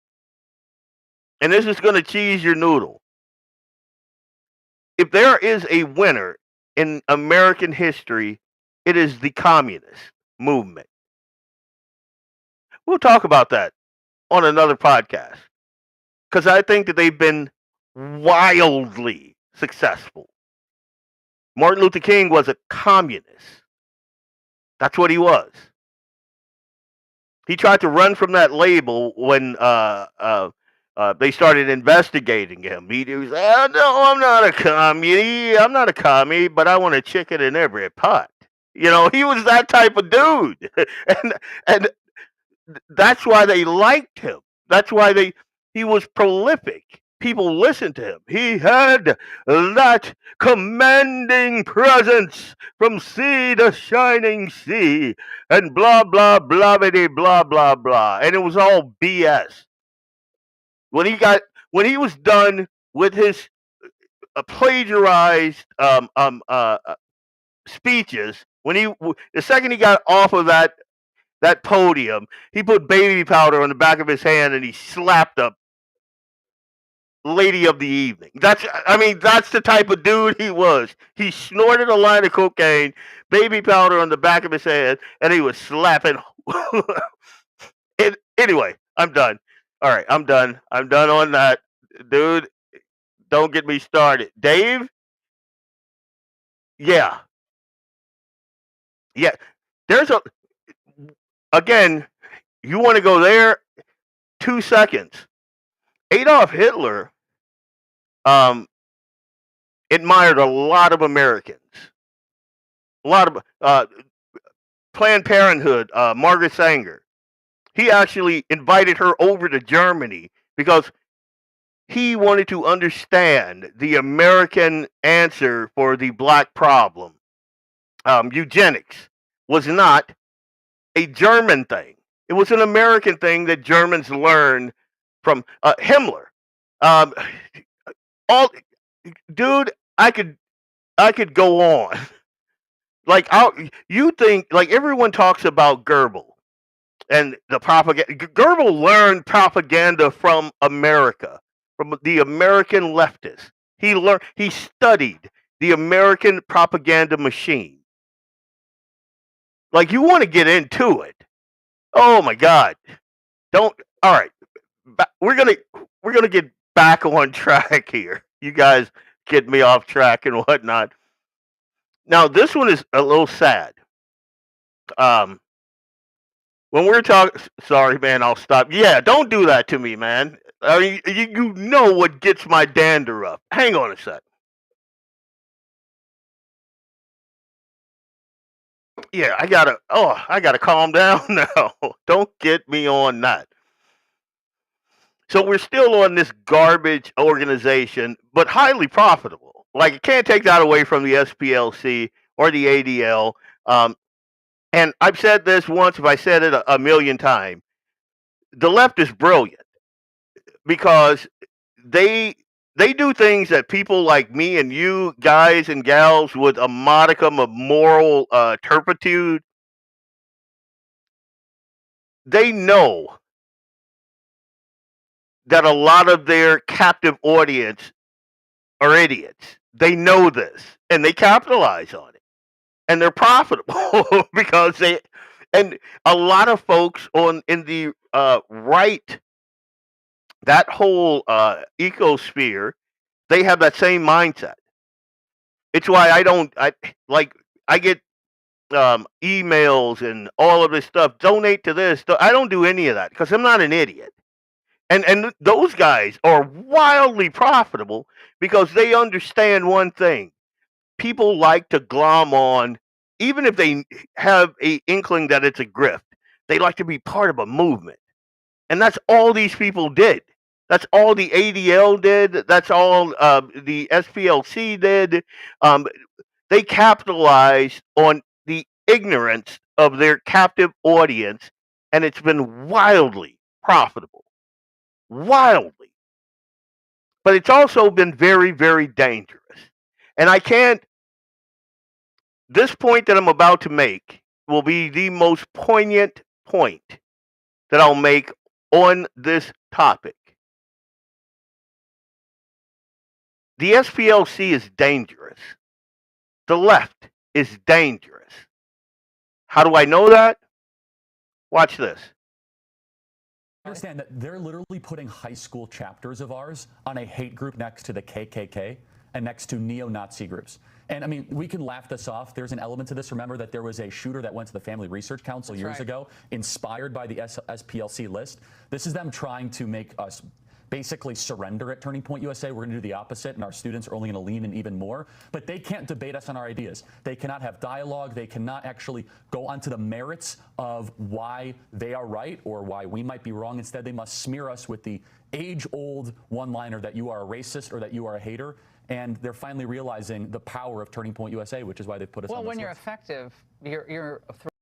and this is going to cheese your noodle, if there is a winner in American history, it is the communist movement. We'll talk about that on another podcast because I think that they've been wildly successful. Martin Luther King was a communist. That's what he was. He tried to run from that label when they started investigating him. He was like, oh, no, I'm not a commie. I'm not a commie, but I want a chicken in every pot. You know, he was that type of dude. and that's why they liked him. That's why he was prolific. People listened to him. He had that commanding presence from sea to shining sea, and blah, blah, blah, blah, blah, blah. And it was all BS. When he was done with his plagiarized speeches, the second he got off of that podium, he put baby powder on the back of his hand and he slapped the lady of the evening. That's the type of dude he was. He snorted a line of cocaine, baby powder on the back of his hand, and he was slapping. Anyway, I'm done. All right, I'm done. I'm done on that, dude. Don't get me started, Dave. Yeah. There's again. You want to go there? 2 seconds. Adolf Hitler admired a lot of Americans. A lot of Planned Parenthood, Margaret Sanger. He actually invited her over to Germany because he wanted to understand the American answer for the black problem. Eugenics was not a German thing. It was an American thing that Germans learned from Himmler. Dude, I could go on. Like, you think, like, everyone talks about Goebbels and the propaganda. Goebbels learned propaganda from America, from the American leftists. He studied the American propaganda machine. Like, you want to get into it. Oh my God. All right. We're gonna get back on track here. You guys get me off track and whatnot. Now, this one is a little sad. When we're talking, sorry, man, I'll stop. Yeah, don't do that to me, man. You know what gets my dander up. Hang on a sec. Yeah, I gotta calm down now. Don't get me on that. So we're still on this garbage organization, but highly profitable. Like, you can't take that away from the SPLC or the ADL. And I've said this once, if I said it a million times, the left is brilliant because they do things that people like me and you guys and gals with a modicum of moral turpitude, they know that a lot of their captive audience are idiots. They know this and they capitalize on it, and they're profitable because and a lot of folks in the right, that whole ecosphere, they have that same mindset. It's why I get emails and all of this stuff. Donate to this. I don't do any of that because I'm not an idiot. And those guys are wildly profitable because they understand one thing. People like to glom on, even if they have a inkling that it's a grift. They like to be part of a movement, and that's all these people did. That's all the ADL did. That's all the SPLC did. They capitalized on the ignorance of their captive audience, and it's been wildly profitable. Wildly. But it's also been very, very dangerous. And this point that I'm about to make will be the most poignant point that I'll make on this topic. The SPLC is dangerous. The left is dangerous. How do I know that? Watch this. Understand that they're literally putting high school chapters of ours on a hate group next to the KKK and next to neo-Nazi groups. And I mean, we can laugh this off. There's an element to this. Remember that there was a shooter that went to the Family Research Council years ago, inspired by the SPLC list. This is them trying to make us basically surrender at Turning Point USA. We're going to do the opposite, and our students are only going to lean in even more. But they can't debate us on our ideas. They cannot have dialogue. They cannot actually go onto the merits of why they are right or why we might be wrong. Instead, they must smear us with the age-old one-liner that you are a racist or that you are a hater. And they're finally realizing the power of Turning Point USA, which is why they put us on this list. Well, when you're effective, you're a threat.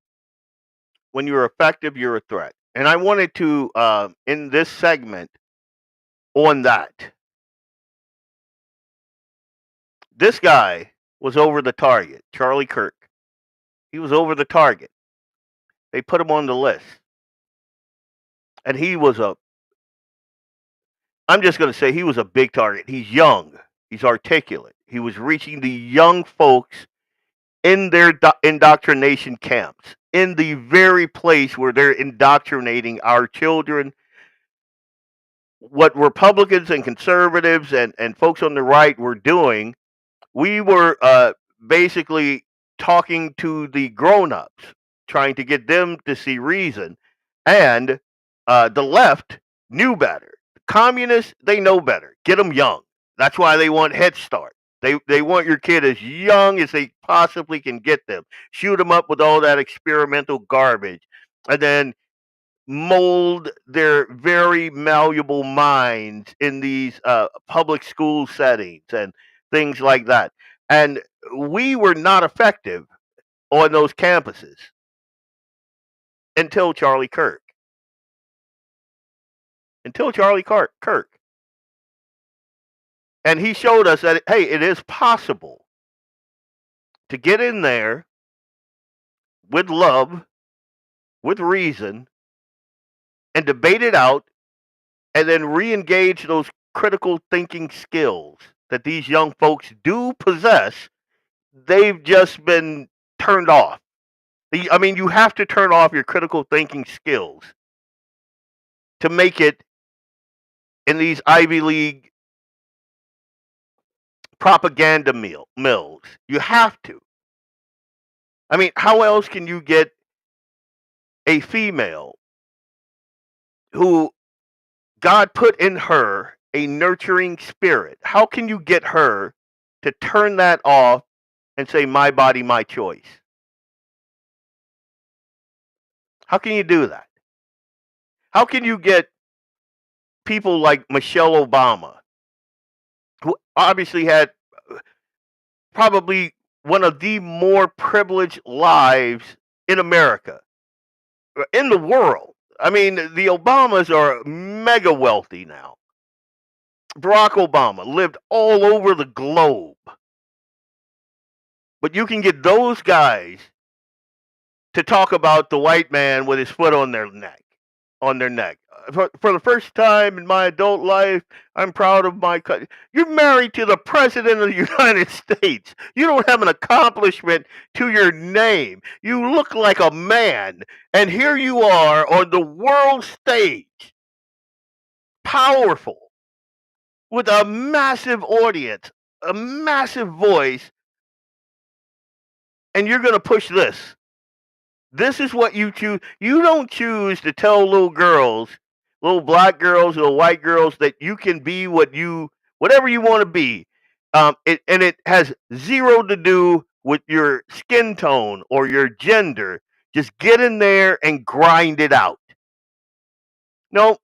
When you're effective, you're a threat. And I wanted to, in this segment, on that. This guy was over the target, Charlie Kirk. He was over the target. They put him on the list. And he was I'm just going to say he was a big target. He's young. He's articulate. He was reaching the young folks in their indoctrination camps, in the very place where they're indoctrinating our children. What Republicans and conservatives and folks on the right were doing, we were basically talking to the grown-ups, trying to get them to see reason. And the left knew better. Communists, they know better. Get them young. That's why they want Head Start. They want your kid as young as they possibly can get them. Shoot them up with all that experimental garbage. And then mold their very malleable minds in these public school settings and things like that. And we were not effective on those campuses until Charlie Kirk. And he showed us that, hey, it is possible to get in there with love, with reason, and debate it out, and then re-engage those critical thinking skills that these young folks do possess, they've just been turned off. I mean, you have to turn off your critical thinking skills to make it in these Ivy League propaganda mills. You have to. I mean, how else can you get a female who God put in her a nurturing spirit? How can you get her to turn that off and say, my body, my choice? How can you do that? How can you get people like Michelle Obama, who obviously had probably one of the more privileged lives in America, in the world? I mean, the Obamas are mega wealthy now. Barack Obama lived all over the globe. But you can get those guys to talk about the white man with his foot on their neck. For the first time in my adult life, I'm proud of my country. You're married to the President of the United States. You don't have an accomplishment to your name. You look like a man. And here you are on the world stage, powerful, with a massive audience, a massive voice, and you're going to push this. This is what you choose. You don't choose to tell little girls, little black girls, little white girls, that you can be whatever you want to be. And it has zero to do with your skin tone or your gender. Just get in there and grind it out. No,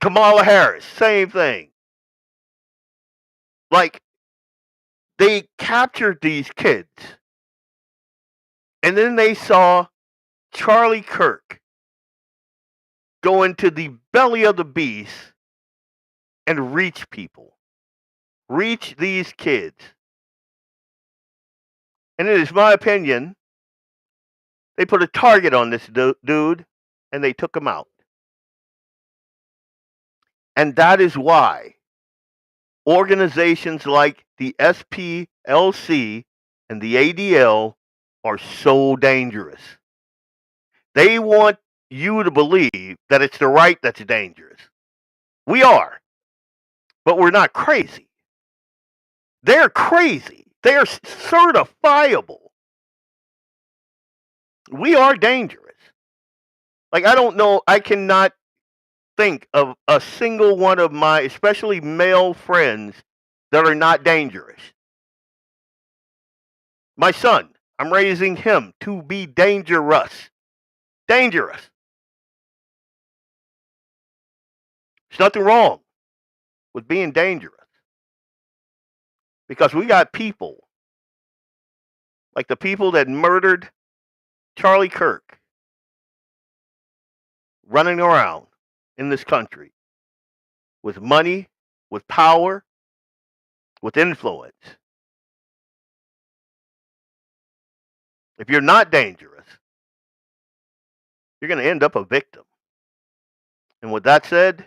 Kamala Harris, same thing. Like, they captured these kids. And then they saw Charlie Kirk go into the belly of the beast and reach people. Reach these kids. And it is my opinion, they put a target on this dude and they took him out. And that is why organizations like the SPLC and the ADL are so dangerous. They want you to believe that it's the right that's dangerous. We are. But we're not crazy. They're crazy. They are certifiable. We are dangerous. Like, I don't know, I cannot think of a single one of my, especially male friends, that are not dangerous. My son, I'm raising him to be dangerous. Dangerous. There's nothing wrong with being dangerous. Because we got people, like the people that murdered Charlie Kirk, running around in this country with money, with power, with influence. If you're not dangerous, you're going to end up a victim. And with that said,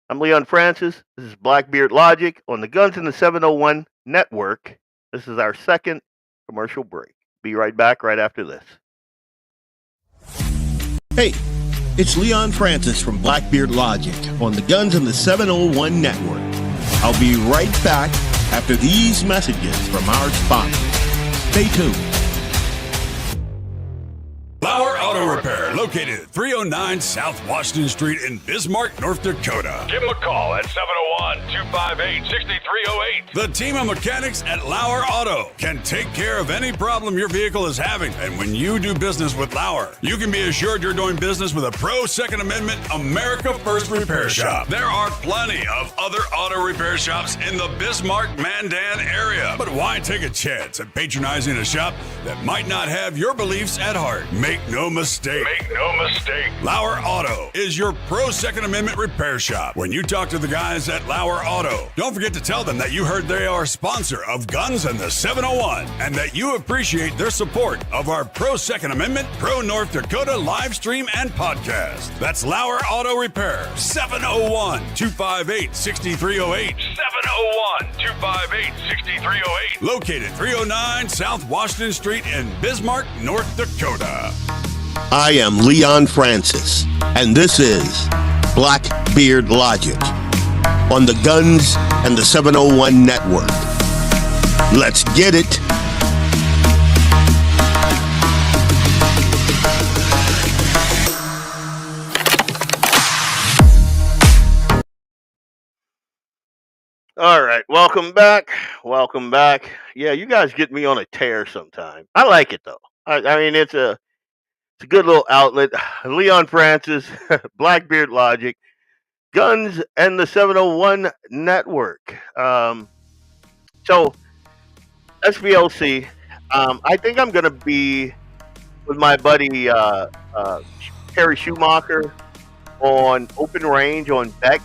I'm Leon Francis. This is Blackbeard Logic on the Guns in the 701 Network. This is our second commercial break. Be right back right after this. Hey, it's Leon Francis from Blackbeard Logic on the Guns in the 701 Network. I'll be right back after these messages from our sponsors. Stay tuned. LAUER Auto Repair, located at 309 South Washington Street in Bismarck, North Dakota. Give them a call at 701-258-6308. The team of mechanics at LAUER Auto can take care of any problem your vehicle is having. And when you do business with LAUER, you can be assured you're doing business with a pro Second Amendment America First repair shop. There are plenty of other auto repair shops in the Bismarck-Mandan area. But why take a chance at patronizing a shop that might not have your beliefs at heart? Make no mistake. Make no mistake. Lauer Auto is your pro Second Amendment repair shop. When you talk to the guys at Lauer Auto, don't forget to tell them that you heard they are a sponsor of Guns and the 701 and that you appreciate their support of our pro Second Amendment, pro North Dakota live stream and podcast. That's Lauer Auto Repair, 701-258-6308. 701-258-6308. Located 309 South Washington Street in Bismarck, North Dakota. I am Leon Francis, and this is Blackbeard Logic on the Guns and the 701 Network. Let's get it. All right, welcome back. Welcome back. Yeah, you guys get me on a tear sometime. I like it though. I mean, it's a good little outlet. Leon Francis, Blackbeard Logic, Guns and the 701 Network. So SPLC. I think I'm gonna be with my buddy Harry Schumacher on Open Range on Beck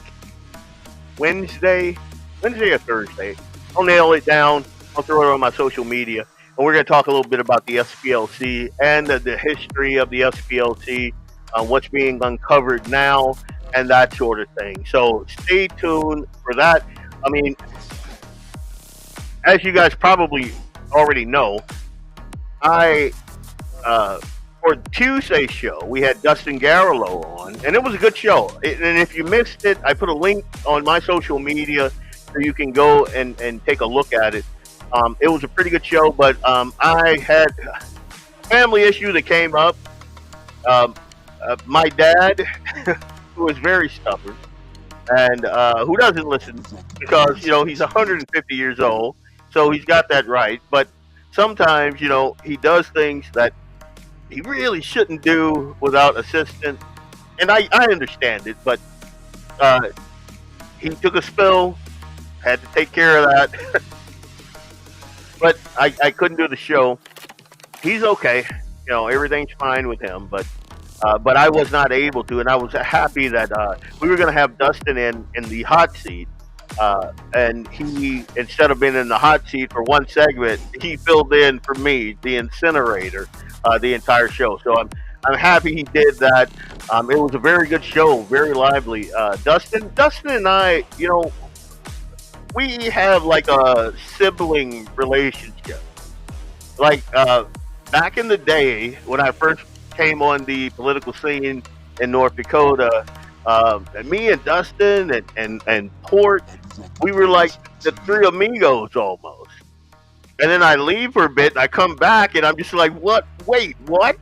Wednesday or Thursday. I'll nail it down. I'll throw it on my social media. And we're going to talk a little bit about the SPLC and the history of the SPLC, what's being uncovered now, and that sort of thing. So stay tuned for that. I mean, as you guys probably already know, for Tuesday's show, we had Dustin Garlow on, and it was a good show. And if you missed it, I put a link on my social media so you can go and take a look at it. It was a pretty good show, but I had family issue that came up. My dad, who is very stubborn and who doesn't listen because, you know, he's 150 years old, so he's got that right. But sometimes, you know, he does things that he really shouldn't do without assistance. And I understand it, but he took a spill, had to take care of that. But I couldn't do the show. He's okay. You know, everything's fine with him, but I was not able to, and I was happy that we were going to have Dustin in the hot seat, and he, instead of being in the hot seat for one segment, he filled in for me, the incinerator, the entire show. So I'm happy he did that. It was a very good show, very lively. Dustin and I, you know, we have like a sibling relationship. Like back in the day when I first came on the political scene in North Dakota, me and Dustin and Port, we were like the three amigos almost. And then I leave for a bit and I come back and I'm just like, what? Wait, what?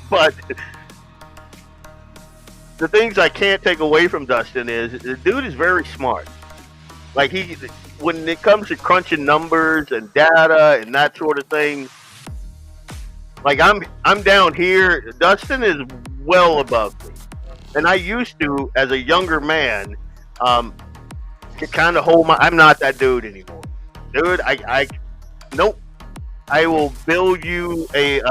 But the things I can't take away from Dustin is the dude is very smart. Like when it comes to crunching numbers and data and that sort of thing, like I'm down here. Dustin is well above me, and I used to, as a younger man, to kind of hold my. I'm not that dude anymore, dude. Nope. I will build you a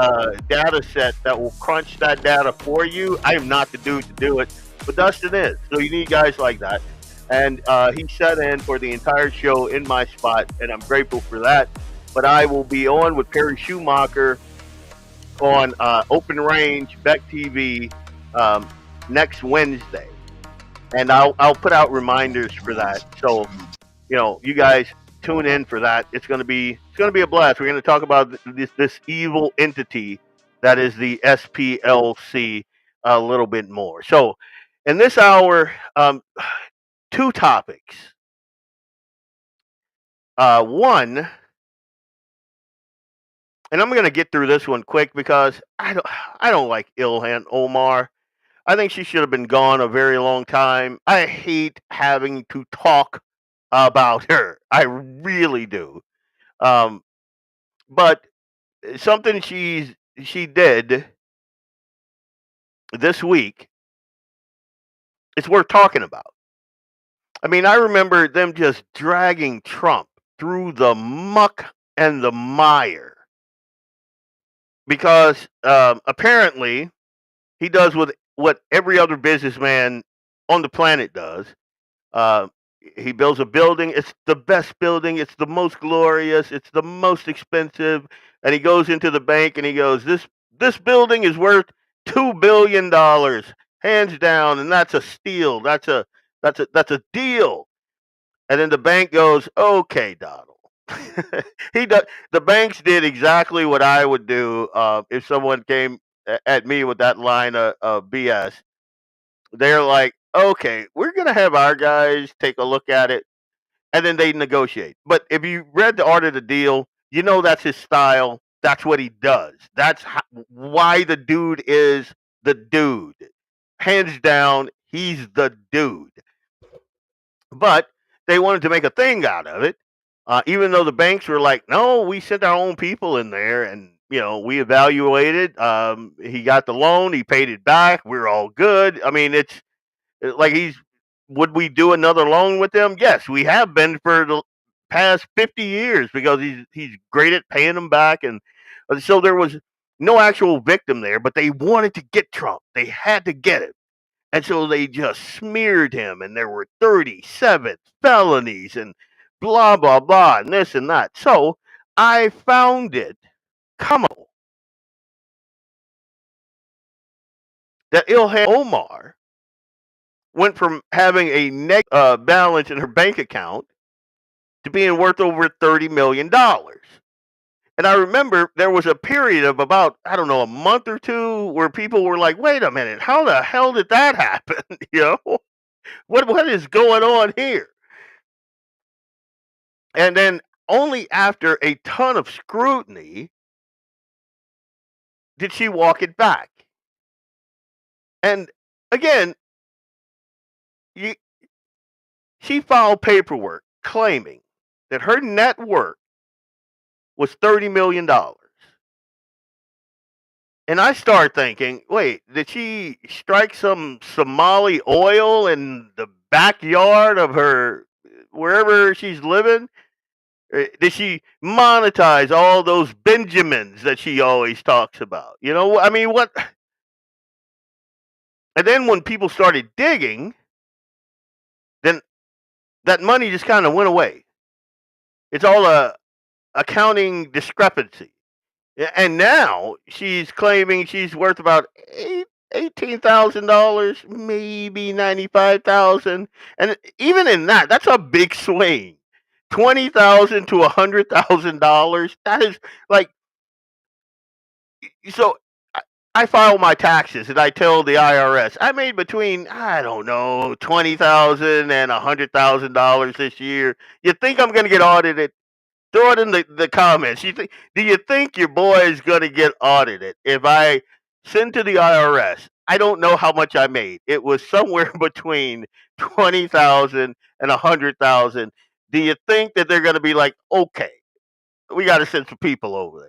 data set that will crunch that data for you. I am not the dude to do it, but Dustin is. So you need guys like that. And he sat in for the entire show in my spot, and I'm grateful for that. But I will be on with Perry Schumacher on Open Range, Beck TV, next Wednesday. And I'll put out reminders for that. So, you know, you guys tune in for that. It's going to be a blast. We're going to talk about this evil entity that is the SPLC a little bit more. So in this hour, two topics. One, and I'm going to get through this one quick because I don't like Ilhan Omar. I think she should have been gone a very long time. I hate having to talk about her. I really do. But something she did this week, it's worth talking about. I mean, I remember them just dragging Trump through the muck and the mire because apparently he does what every other businessman on the planet does. Uh, he builds a building. It's the best building. It's the most glorious. It's the most expensive. And he goes into the bank and he goes, "This building is worth $2 billion, hands down, and that's a steal. That's a deal." And then the bank goes, "Okay, Donald." He does. The banks did exactly what I would do if someone came at me with that line of BS. They're like, "Okay, we're gonna have our guys take a look at it," and then they negotiate. But if you read the art of the deal, you know that's his style. That's what he does. That's why the dude is the dude. Hands down, he's the dude. But they wanted to make a thing out of it, even though the banks were like, "No, we sent our own people in there, and we evaluated. He got the loan, he paid it back. We're all good." I mean, it's like would we do another loan with them? Yes, we have been for the past 50 years because he's great at paying them back, and so there was no actual victim there, but they wanted to get Trump. They had to get it. And so they just smeared him, and there were 37 felonies and blah, blah, blah, and this and that. So I found it comical that Ilhan Omar went from having a negative balance in her bank account to being worth over $30 million. And I remember there was a period of about, I don't know, a month or two where people were like, "Wait a minute, how the hell did that happen?" What is going on here? And then only after a ton of scrutiny did she walk it back. And again, she filed paperwork claiming that her net worth was $30 million. And I start thinking, wait, did she strike some Somali oil in the backyard of her, wherever she's living? Did she monetize all those Benjamins that she always talks about? I mean, what? And then when people started digging, then that money just kind of went away. It's all a accounting discrepancy. And now she's claiming she's worth about $18,000, maybe $95,000, and even in that, that's a big swing. $20,000 to $100,000. That is like, so. I file my taxes and I tell the IRS I made between, I don't know, $20,000 and $100,000 this year. You think I'm going to get audited? Throw it in the comments. Do you think your boy is going to get audited if I send to the IRS? I don't know how much I made. It was somewhere between 20,000 and 100,000. Do you think that they're going to be like, okay, we got to send some people over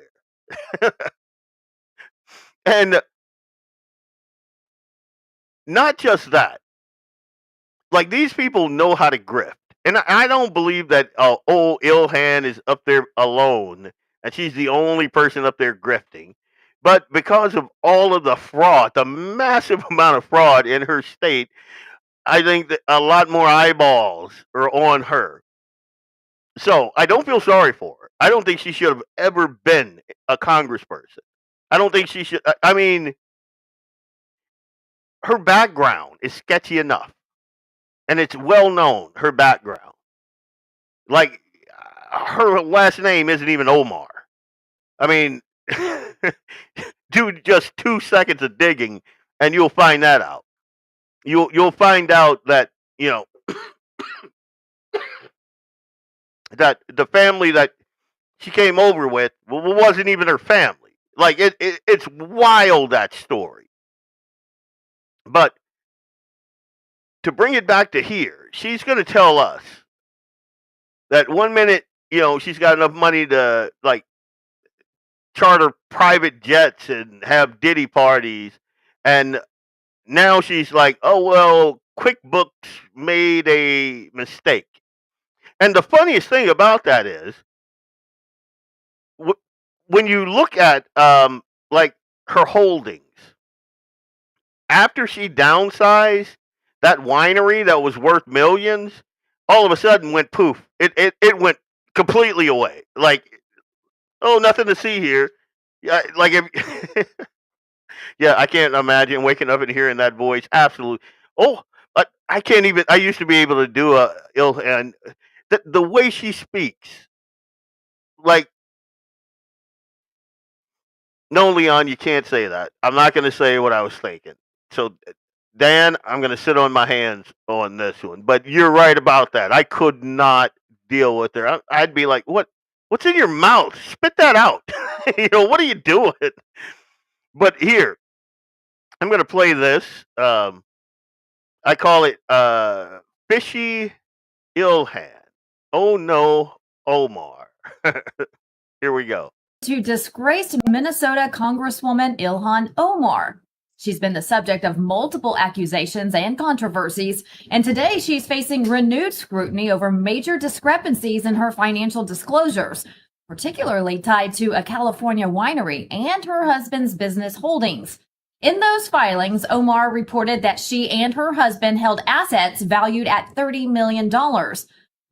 there? And not just that. Like, these people know how to grift. And I don't believe that old Ilhan is up there alone and she's the only person up there grifting. But because of all of the fraud, the massive amount of fraud in her state, I think that a lot more eyeballs are on her. So I don't feel sorry for her. I don't think she should have ever been a congressperson. I don't think she should. I mean, her background is sketchy enough. And it's well known, her background. Like, her last name isn't even Omar. I mean, do just 2 seconds of digging, and you'll find that out. You'll find out that that the family that she came over with wasn't even her family. Like, it's wild, that story. But to bring it back to here, she's going to tell us that one minute, she's got enough money to, like, charter private jets and have Diddy parties, and now she's like, "Oh well, QuickBooks made a mistake." And the funniest thing about that is, when you look at like her holdings. After she downsized, that winery that was worth millions, all of a sudden went poof. It went completely away. Like, oh, nothing to see here. Yeah, like if, yeah, I can't imagine waking up and hearing that voice. Absolutely. Oh, I can't even. I used to be able to do a Ilhan. The way she speaks, like, no, Leon, you can't say that. I'm not going to say what I was thinking. So, Dan, I'm going to sit on my hands on this one. But you're right about that. I could not deal with her. I'd be like, what? What's in your mouth? Spit that out. What are you doing? But here, I'm going to play this. I call it Fishy Ilhan. Oh no, Omar. Here we go. To disgraced Minnesota Congresswoman Ilhan Omar. She's been the subject of multiple accusations and controversies, and today she's facing renewed scrutiny over major discrepancies in her financial disclosures, particularly tied to a California winery and her husband's business holdings. In those filings, Omar reported that she and her husband held assets valued at $30 million.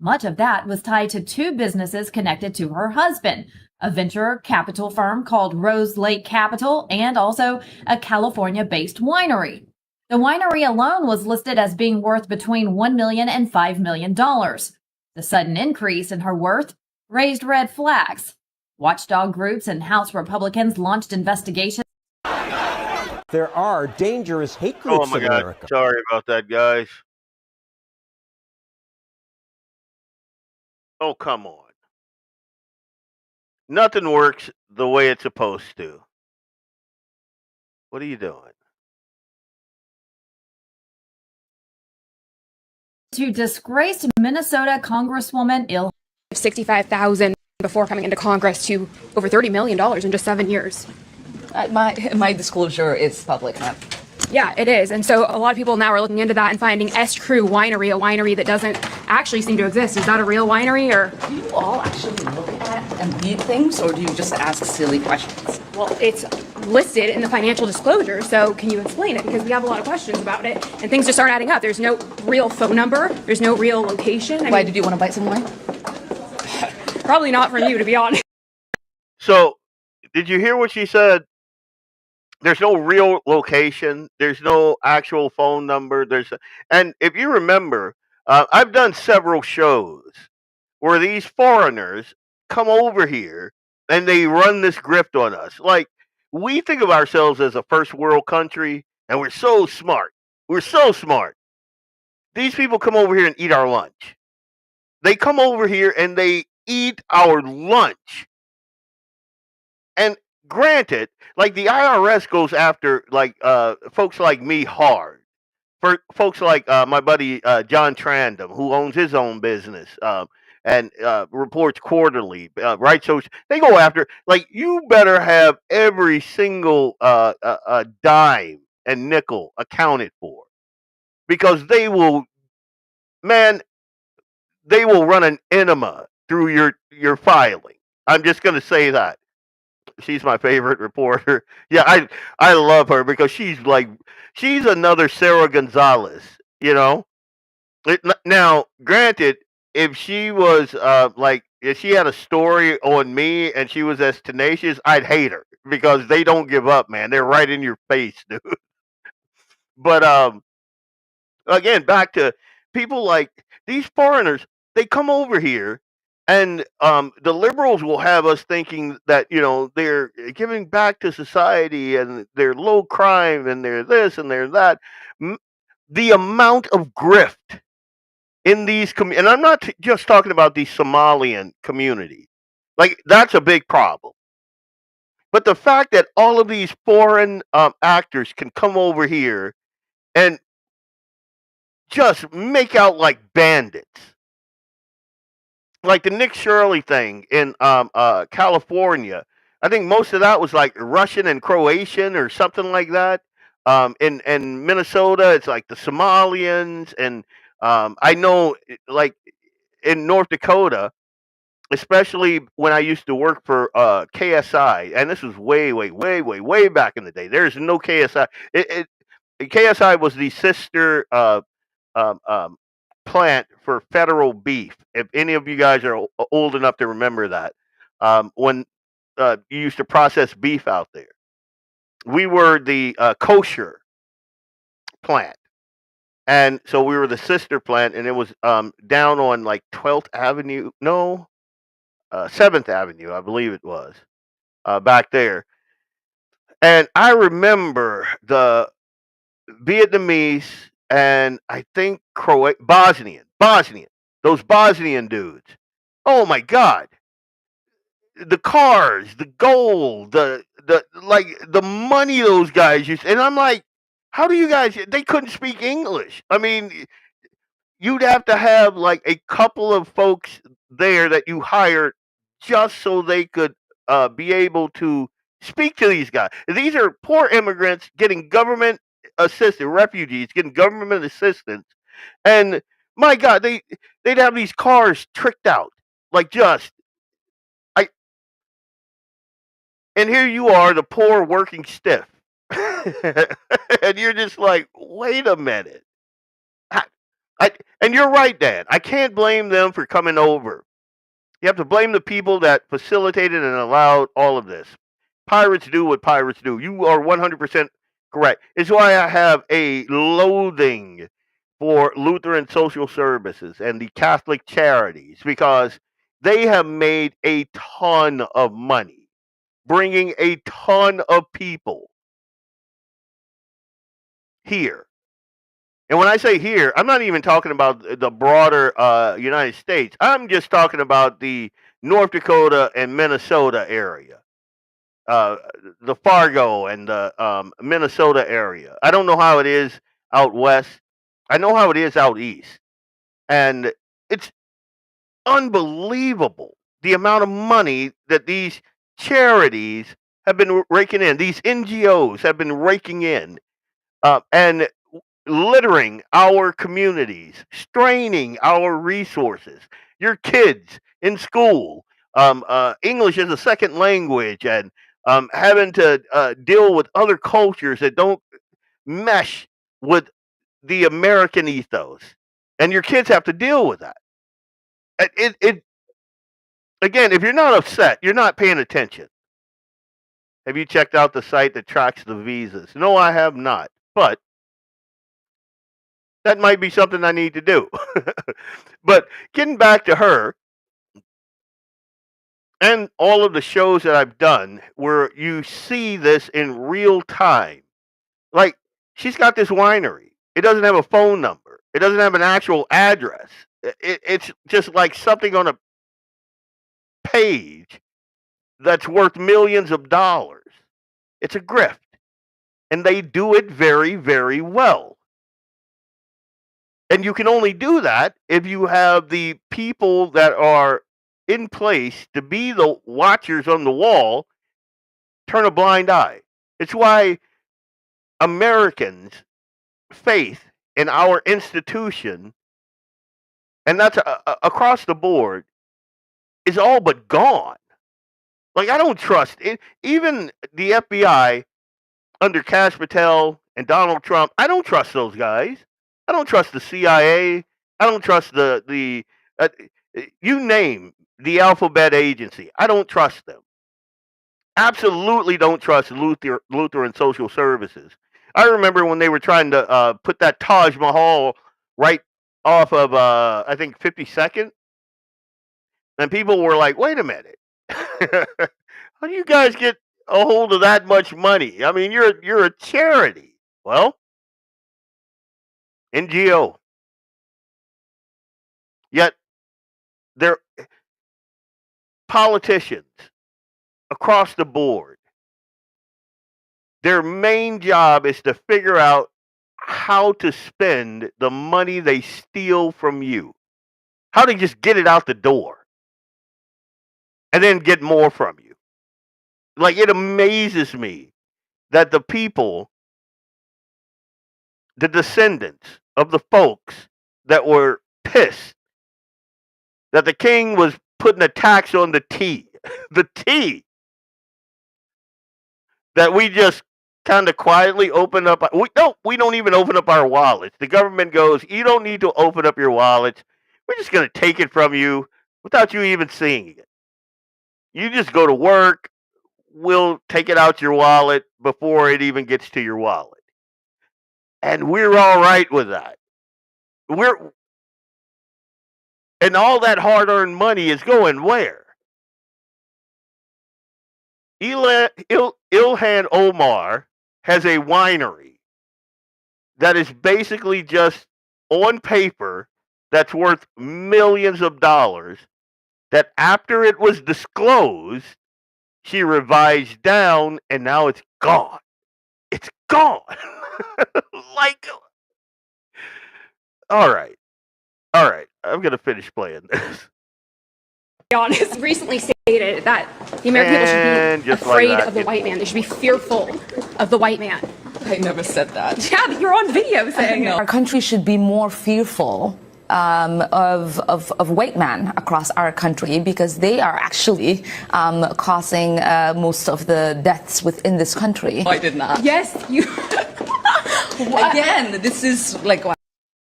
Much of that was tied to two businesses connected to her husband, a venture capital firm called Rose Lake Capital, and also a California-based winery. The winery alone was listed as being worth between $1 million and $5 million. The sudden increase in her worth raised red flags. Watchdog groups and House Republicans launched investigations. There are dangerous hate groups in America. Sorry about that, guys. Oh, come on. Nothing works the way it's supposed to. What are you doing? To disgraced Minnesota Congresswoman Ilhan. 65,000 before coming into Congress to over $30 million in just 7 years. My disclosure is public now. Yeah, it is. And so a lot of people now are looking into that and finding S. Crew Winery, a winery that doesn't actually seem to exist. Is that a real winery, or? Do you all actually look at and read things, or do you just ask silly questions? Well, it's listed in the financial disclosure, so can you explain it? Because we have a lot of questions about it, and things just aren't adding up. There's no real phone number. There's no real location. Why, did you want to buy some wine? Probably not from you, to be honest. So, did you hear what she said? There's no real location. There's no actual phone number. And if you remember, I've done several shows where these foreigners come over here and they run this grift on us. Like, we think of ourselves as a first world country, and we're so smart. We're so smart. These people come over here and eat our lunch. They come over here and they eat our lunch. And granted, like, the IRS goes after folks like me hard. For folks like my buddy John Trandom, who owns his own business and reports quarterly, right? So they go after, like, you better have every single dime and nickel accounted for, because they will run an enema through your filing. I'm just going to say that. She's my favorite reporter. Yeah, I love her because she's another Sarah Gonzalez, Now, granted, if she was if she had a story on me and she was as tenacious, I'd hate her, because they don't give up, man. They're right in your face, dude. But again, back to people like these foreigners. They come over here, and the liberals will have us thinking that, they're giving back to society and they're low crime and they're this and they're that. The amount of grift in these and I'm not just talking about the Somalian community. Like, that's a big problem. But the fact that all of these foreign actors can come over here and just make out like bandits. Like the Nick Shirley thing in California. I think most of that was like Russian and Croatian or something like that. In Minnesota, it's like the Somalians. And I know, like, in North Dakota, especially when I used to work for KSI, and this was way back in the day. There's no KSI. KSI was the sister um, um, plant for Federal Beef. If any of you guys are old enough to remember that, when you used to process beef out there, we were the kosher plant. And so we were the sister plant, and it was down on like 12th Avenue, no, 7th Avenue, I believe it was, back there. And I remember the Vietnamese and I think Bosnian, those Bosnian dudes. Oh my God, the cars, the gold, the like the money those guys used, and I'm like, how do you guys? They couldn't speak English. I mean, you'd have to have like a couple of folks there that you hired just so they could be able to speak to these guys. These are poor immigrants getting government assistance, refugees getting government assistance, and my God, they'd have these cars tricked out like just I. And here you are, the poor working stiff, and you're just like, wait a minute. I, and you're right, Dan. I can't blame them for coming over. You have to blame the people that facilitated and allowed all of this. Pirates do what pirates do. You are 100% correct. It's why I have a loathing for Lutheran social services and the Catholic charities, because they have made a ton of money, bringing a ton of people here. And when I say here, I'm not even talking about the broader United States. I'm just talking about the North Dakota and Minnesota area, uh, the Fargo and the Minnesota area. I don't know how it is out west. I know how it is out east. And it's unbelievable the amount of money that these charities have been raking in, these NGOs have been raking in. And littering our communities, straining our resources. Your kids in school, English as a second language, and having to deal with other cultures that don't mesh with the American ethos, and your kids have to deal with that. It again, if you're not upset, you're not paying attention. Have you checked out the site that tracks the visas? No, I have not, but that might be something I need to do. But getting back to her and all of the shows that I've done where you see this in real time, like she's got this winery. It doesn't have a phone number. It doesn't have an actual address. It's just like something on a page that's worth millions of dollars. It's a grift. And they do it very, very well. And you can only do that if you have the people that are in place to be the watchers on the wall turn a blind eye. It's why Americans' faith in our institution, and that's across the board, is all but gone. Like, I don't trust it. Even the FBI under Kash Patel and Donald Trump, I don't trust those guys. I don't trust the CIA. I don't trust the you name the alphabet agency. I don't trust them. Absolutely don't trust Lutheran social services. I remember when they were trying to put that Taj Mahal right off of I think 52nd, and people were like, "Wait a minute, how do you guys get a hold of that much money? I mean, you're a charity." Well, NGO. Yet they're politicians across the board. Their main job is to figure out how to spend the money they steal from you. How to just get it out the door and then get more from you. Like, it amazes me that the people, the descendants of the folks that were pissed that the king was putting a tax on the tea. The tea that we just kind of quietly open up. We don't even open up our wallets. The government goes, you don't need to open up your wallets. We're just going to take it from you without you even seeing it. You just go to work. We'll take it out your wallet before it even gets to your wallet. And we're all right with that. And all that hard-earned money is going where? Ilhan Omar has a winery that is basically just on paper that's worth millions of dollars, that after it was disclosed, she revised down, and now it's gone. It's gone. Like, all right. I'm going to finish playing this. Honest, recently stated that the American people should be afraid of the white man. They should be fearful of the white man. I never said that. Yeah, you're on video saying it. Our country should be more fearful of white men across our country, because they are actually causing most of the deaths within this country. I did not. Yes, you. Again, this is like.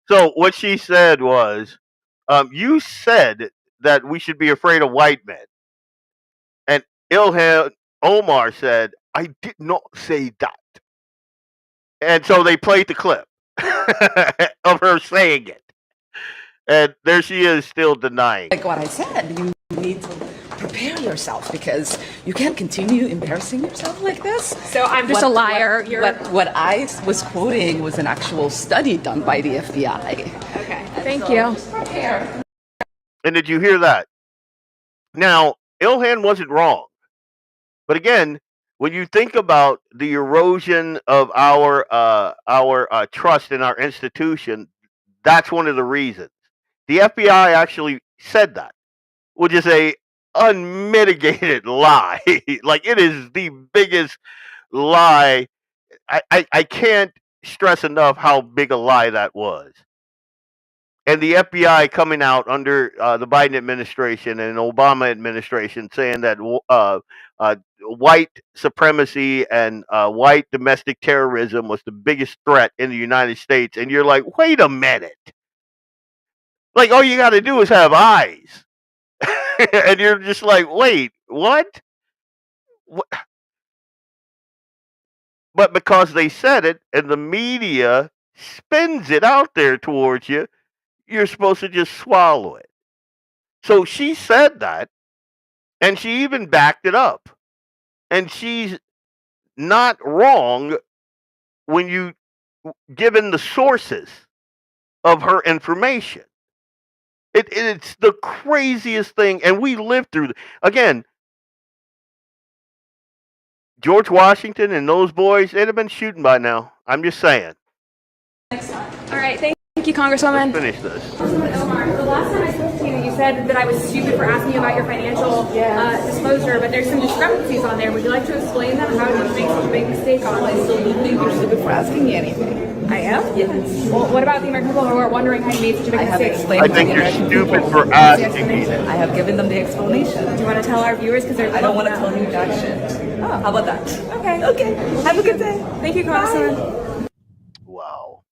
So what she said was, you said that we should be afraid of white men. And Ilhan Omar said, I did not say that. And so they played the clip of her saying it. And there she is still denying. Like what I said, you need to prepare yourself, because you can't continue embarrassing yourself like this. So I'm just a liar. What I was quoting was an actual study done by the FBI. Okay, thank you. Prepare. And did you hear that? Now, Ilhan wasn't wrong. But again, when you think about the erosion of our trust in our institution, that's one of the reasons. The FBI actually said that, which is a unmitigated lie. Like, it is the biggest lie. I can't stress enough how big a lie that was. And the FBI coming out under the Biden administration and Obama administration saying that white supremacy and white domestic terrorism was the biggest threat in the United States. And you're like, wait a minute. Like, all you got to do is have eyes. And you're just like, wait, what? But because they said it and the media spins it out there towards you, you're supposed to just swallow it. So she said that, and she even backed it up. And she's not wrong when you given the sources of her information. It's the craziest thing, and we lived through. Again, George Washington and those boys, they'd have been shooting by now. I'm just saying. All right, thank you, Congresswoman. Let's finish this. Omar, the last time I spoke to you, you said that I was stupid for asking you about your financial disclosure, but there's some discrepancies on there. Would you like to explain them? How did you make such a big mistake on I this? still do think you're stupid for asking me anything. I am? Yes. Well, what about the American people who are wondering how you made such a big I have mistake? explained. I think you're stupid for asking me. I have given them the explanation. Do you want to tell our viewers? Because they're. I don't want to tell you jack shit. Oh. How about that? Okay. Okay. Have a good day. Thank you, Congresswoman. Wow.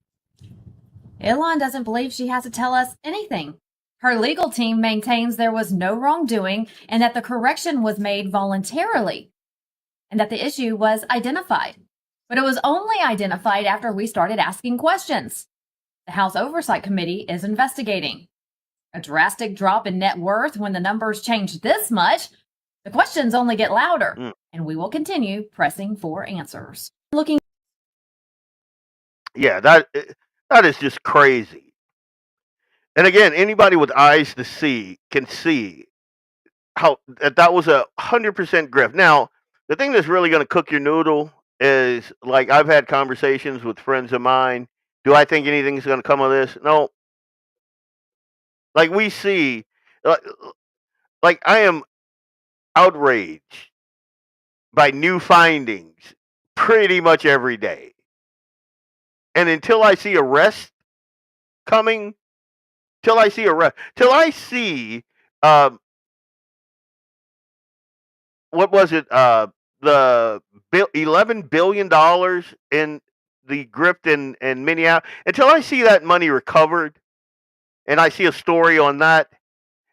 Ilhan doesn't believe she has to tell us anything. Her legal team maintains there was no wrongdoing and that the correction was made voluntarily and that the issue was identified. But it was only identified after we started asking questions. The House Oversight Committee is investigating. A drastic drop in net worth when the numbers change this much. The questions only get louder, and we will continue pressing for answers. Yeah, that is just crazy. And again, anybody with eyes to see can see how that was 100% grift. Now, the thing that's really going to cook your noodle is, like, I've had conversations with friends of mine. Do I think anything's going to come of this? No. Like, we see, like I am outraged by new findings pretty much every day. And until I see arrest coming, till I see what was it? The $11 billion in the grift in Minneapolis. Until I see that money recovered, and I see a story on that,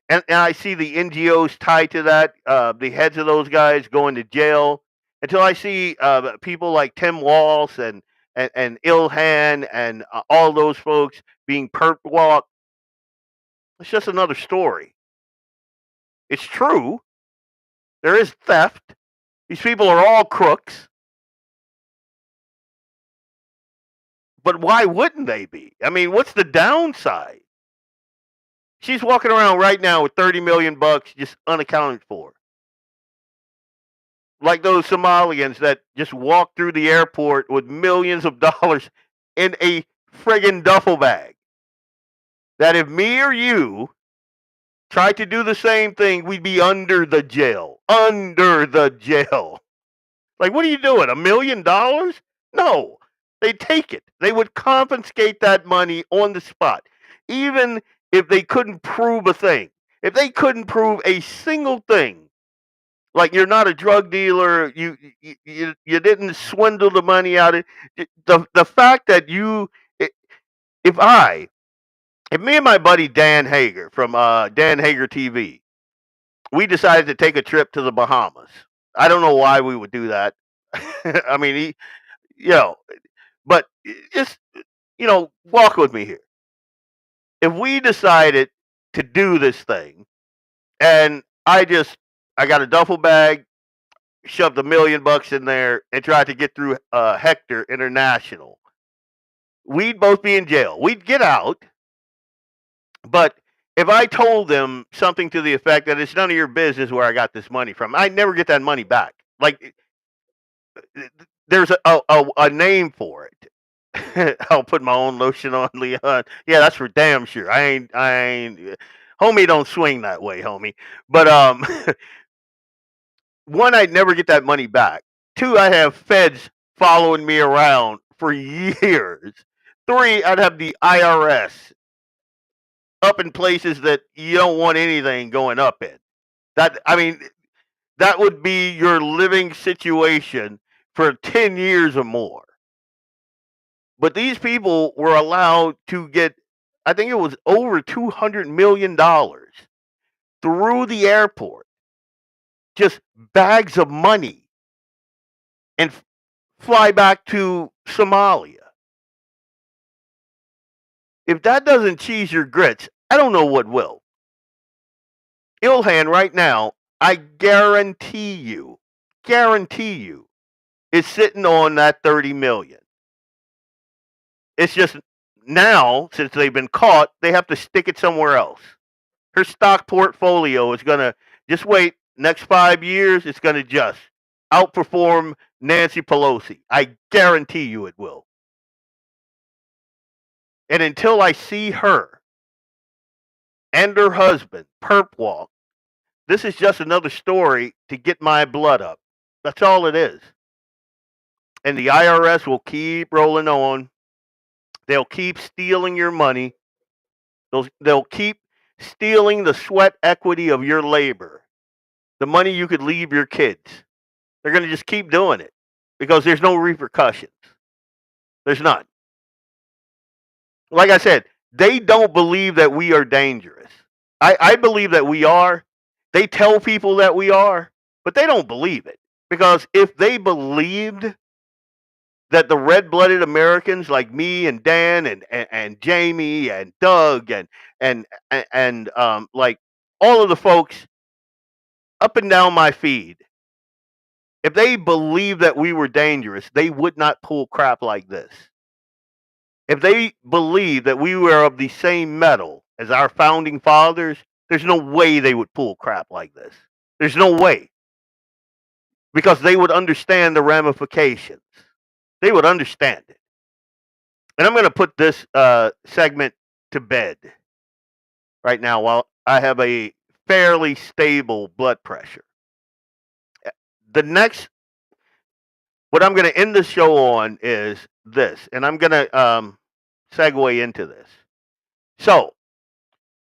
and I see the NGOs tied to that, the heads of those guys going to jail. Until I see people like Tim Walsh and Ilhan and all those folks being perp walked, it's just another story. It's true. There is theft. These people are all crooks. But why wouldn't they be? I mean, what's the downside? She's walking around right now with 30 million bucks just unaccounted for. Like those Somalians that just walk through the airport with millions of dollars in a friggin' duffel bag. That if me or you tried to do the same thing, we'd be under the jail. Under the jail. Like, what are you doing? $1 million? No. They'd take it. They would confiscate that money on the spot. Even if they couldn't prove a thing. If they couldn't prove a single thing, like you're not a drug dealer, you didn't swindle the money out of it. The fact that if me and my buddy Dan Hager from Dan Hager TV, we decided to take a trip to the Bahamas. I don't know why we would do that. I mean, but just, walk with me here. If we decided to do this thing, and I got a duffel bag, shoved $1 million in there, and tried to get through Hector International, we'd both be in jail. We'd get out, but if I told them something to the effect that it's none of your business where I got this money from, I'd never get that money back. Like, there's a name for it. I'll put my own lotion on, Leon. Yeah, that's for damn sure. I ain't. Homie, don't swing that way, homie. But one, I'd never get that money back. Two, I have feds following me around for years. Three, I'd have the IRS up in places that you don't want anything going up in. That would be your living situation for 10 years or more. But these people were allowed to get, I think it was over $200 million through the airport. Just bags of money. And fly back to Somalia. If that doesn't cheese your grits, I don't know what will. Ilhan right now, I guarantee you, is sitting on that 30 million. It's just now, since they've been caught, they have to stick it somewhere else. Her stock portfolio is going to, just wait, next 5 years, it's going to just outperform Nancy Pelosi. I guarantee you it will. And until I see her and her husband perp walk, this is just another story to get my blood up. That's all it is. And the IRS will keep rolling on. They'll keep stealing your money. They'll keep stealing the sweat equity of your labor. The money you could leave your kids. They're going to just keep doing it because there's no repercussions. There's none. Like I said, they don't believe that we are dangerous. I believe that we are. They tell people that we are, but they don't believe it. Because if they believed that the red-blooded Americans like me and Dan and Jamie and Doug and like all of the folks up and down my feed, if they believed that we were dangerous, they would not pull crap like this. If they believed that we were of the same metal as our founding fathers, there's no way they would pull crap like this. There's no way. Because they would understand the ramifications. They would understand it. And I'm going to put this segment to bed right now while I have a fairly stable blood pressure. What I'm going to end the show on is this, and I'm going to segue into this. So,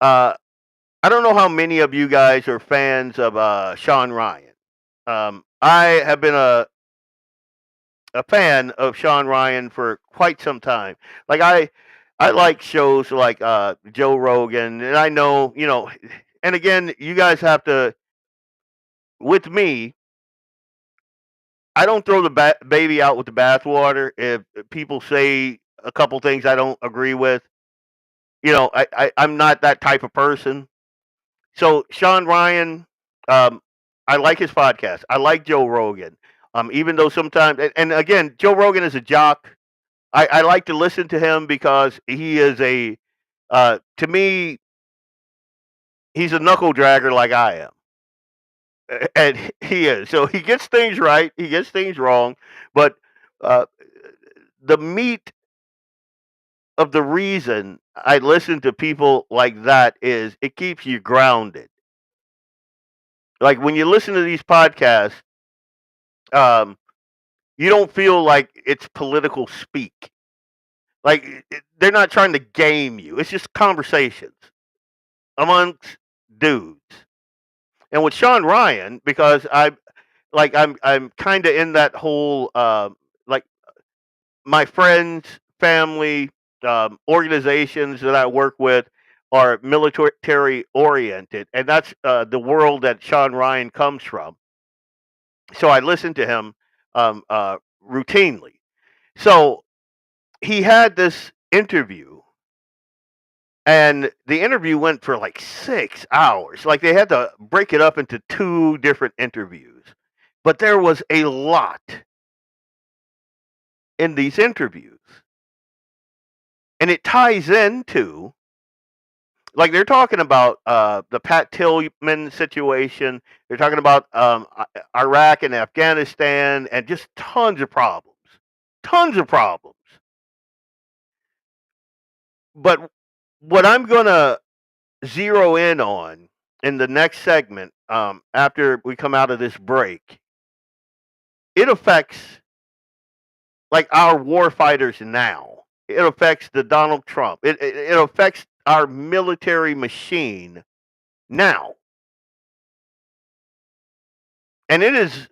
I don't know how many of you guys are fans of Shawn Ryan. I have been a fan of Shawn Ryan for quite some time. Like I like shows like Joe Rogan, and I know, and again, you guys have to, with me, I don't throw the baby out with the bathwater. If people say a couple things I don't agree with, I'm not that type of person. So Shawn Ryan, I like his podcast. I like Joe Rogan. Even though sometimes, and again, Joe Rogan is a jock. I like to listen to him because he is to me, he's a knuckle dragger like I am. And he is. So he gets things right, he gets things wrong, but the meat of the reason I listen to people like that is it keeps you grounded. Like when you listen to these podcasts, you don't feel like it's political speak. Like they're not trying to game you. It's just conversations amongst dudes. And with Shawn Ryan, because I'm kind of in that whole like my friends, family, organizations that I work with are military oriented, and that's the world that Shawn Ryan comes from. So I listen to him routinely. So he had this interview, and the interview went for like 6 hours. Like they had to break it up into 2 different interviews, but there was a lot in these interviews, and it ties into, like, they're talking about the Pat Tillman situation. They're talking about Iraq and Afghanistan, and just tons of problems. But what I'm gonna zero in on in the next segment, after we come out of this break, it affects like our war fighters now. It affects the Donald Trump. It affects our military machine now. And it is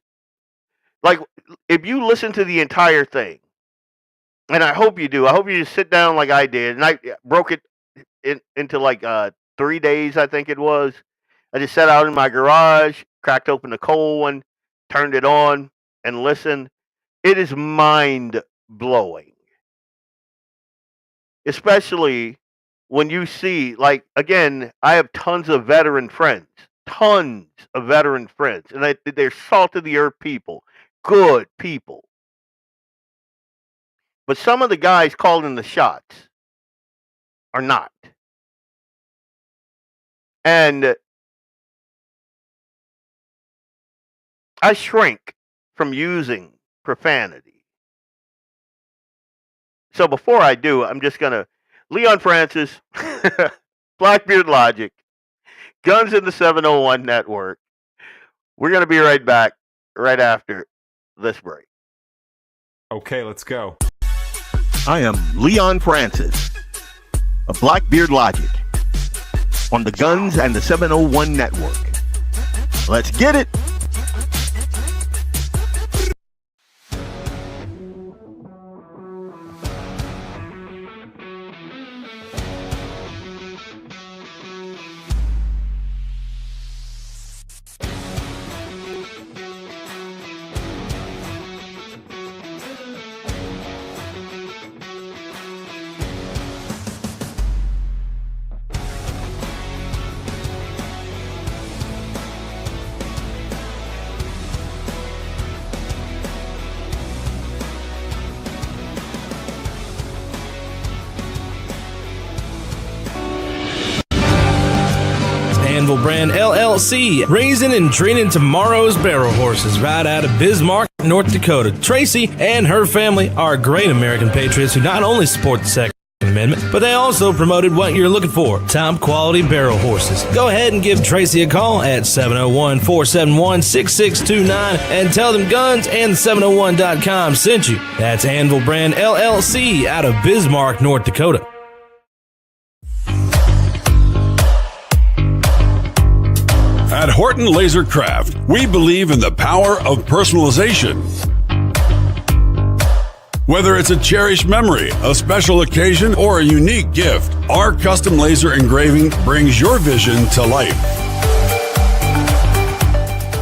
like, if you listen to the entire thing, and I hope you do, I hope you just sit down like I did, and I broke it into like 3 days, I think it was. I just sat out in my garage, cracked open the cold one, turned it on, and listened. It is mind blowing. Especially when you see, like, again, I have tons of veteran friends, and they're salt of the earth people, good people. But some of the guys calling the shots are not. And I shrink from using profanity. So before I do, I'm just going to, Leon Francis, Blackbeard Logic, Guns in the 701 Network. We're going to be right back right after this break. Okay, let's go. I am Leon Francis of Blackbeard Logic on the Guns and the 701 Network. Let's get it. Brand LLC, raising and training tomorrow's barrel horses right out of Bismarck, North Dakota. Tracy and her family are great American patriots who not only support the Second Amendment, but they also promoted what you're looking for, top quality barrel horses. Go ahead and give Tracy a call at 701-471-6629 and tell them Guns and 701.com sent you. That's Anvil Brand LLC out of Bismarck, North Dakota. At Horton Laser Craft, we believe in the power of personalization. Whether it's a cherished memory, a special occasion, or a unique gift, our custom laser engraving brings your vision to life.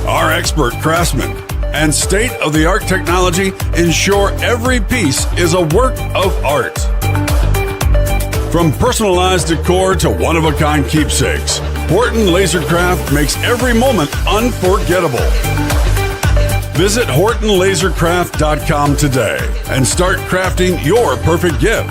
Our expert craftsmen and state-of-the-art technology ensure every piece is a work of art. From personalized decor to one-of-a-kind keepsakes, Horton Laser Craft makes every moment unforgettable. Visit HortonLaserCraft.com today and start crafting your perfect gift.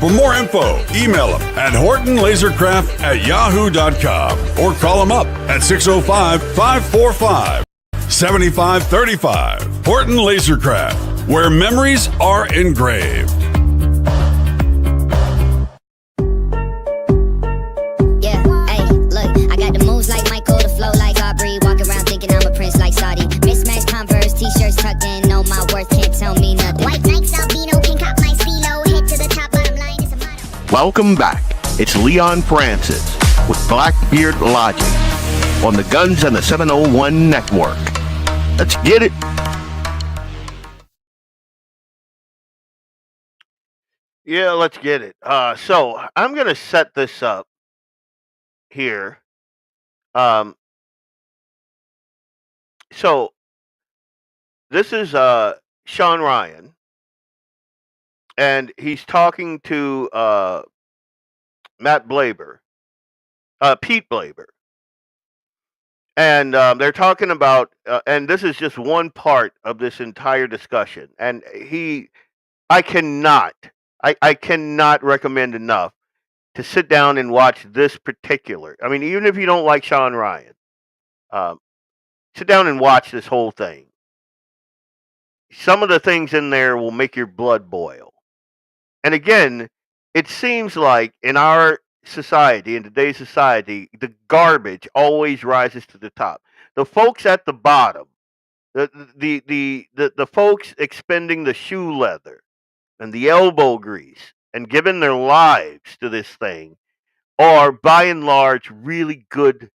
For more info, email them at HortonLaserCraft@yahoo.com or call them up at 605-545-7535. Horton Laser Craft, where memories are engraved. Yeah, hey, look, I got the moves like Michael, the flow like Aubrey. Walk around thinking I'm a prince like Saudi. Mismatched Converse, t-shirts tucked in, know my worth, can't tell me nothing. White Nikes, albino, pink cop my stilo, head to the top, bottom line is a motto. Welcome back. It's Leon Francis with Blackbeard Logic on the Guns and the 701 Network. Let's get it. Yeah, let's get it. So I'm gonna set this up here. So this is Shawn Ryan, and he's talking to Pete Blaber, and they're talking about, and this is just one part of this entire discussion, and I cannot recommend enough to sit down and watch this particular. I mean, even if you don't like Shawn Ryan, sit down and watch this whole thing. Some of the things in there will make your blood boil. And again, it seems like in our society, in today's society, the garbage always rises to the top. The folks at the bottom, the folks expending the shoe leather and the elbow grease and giving their lives to this thing are by and large really good,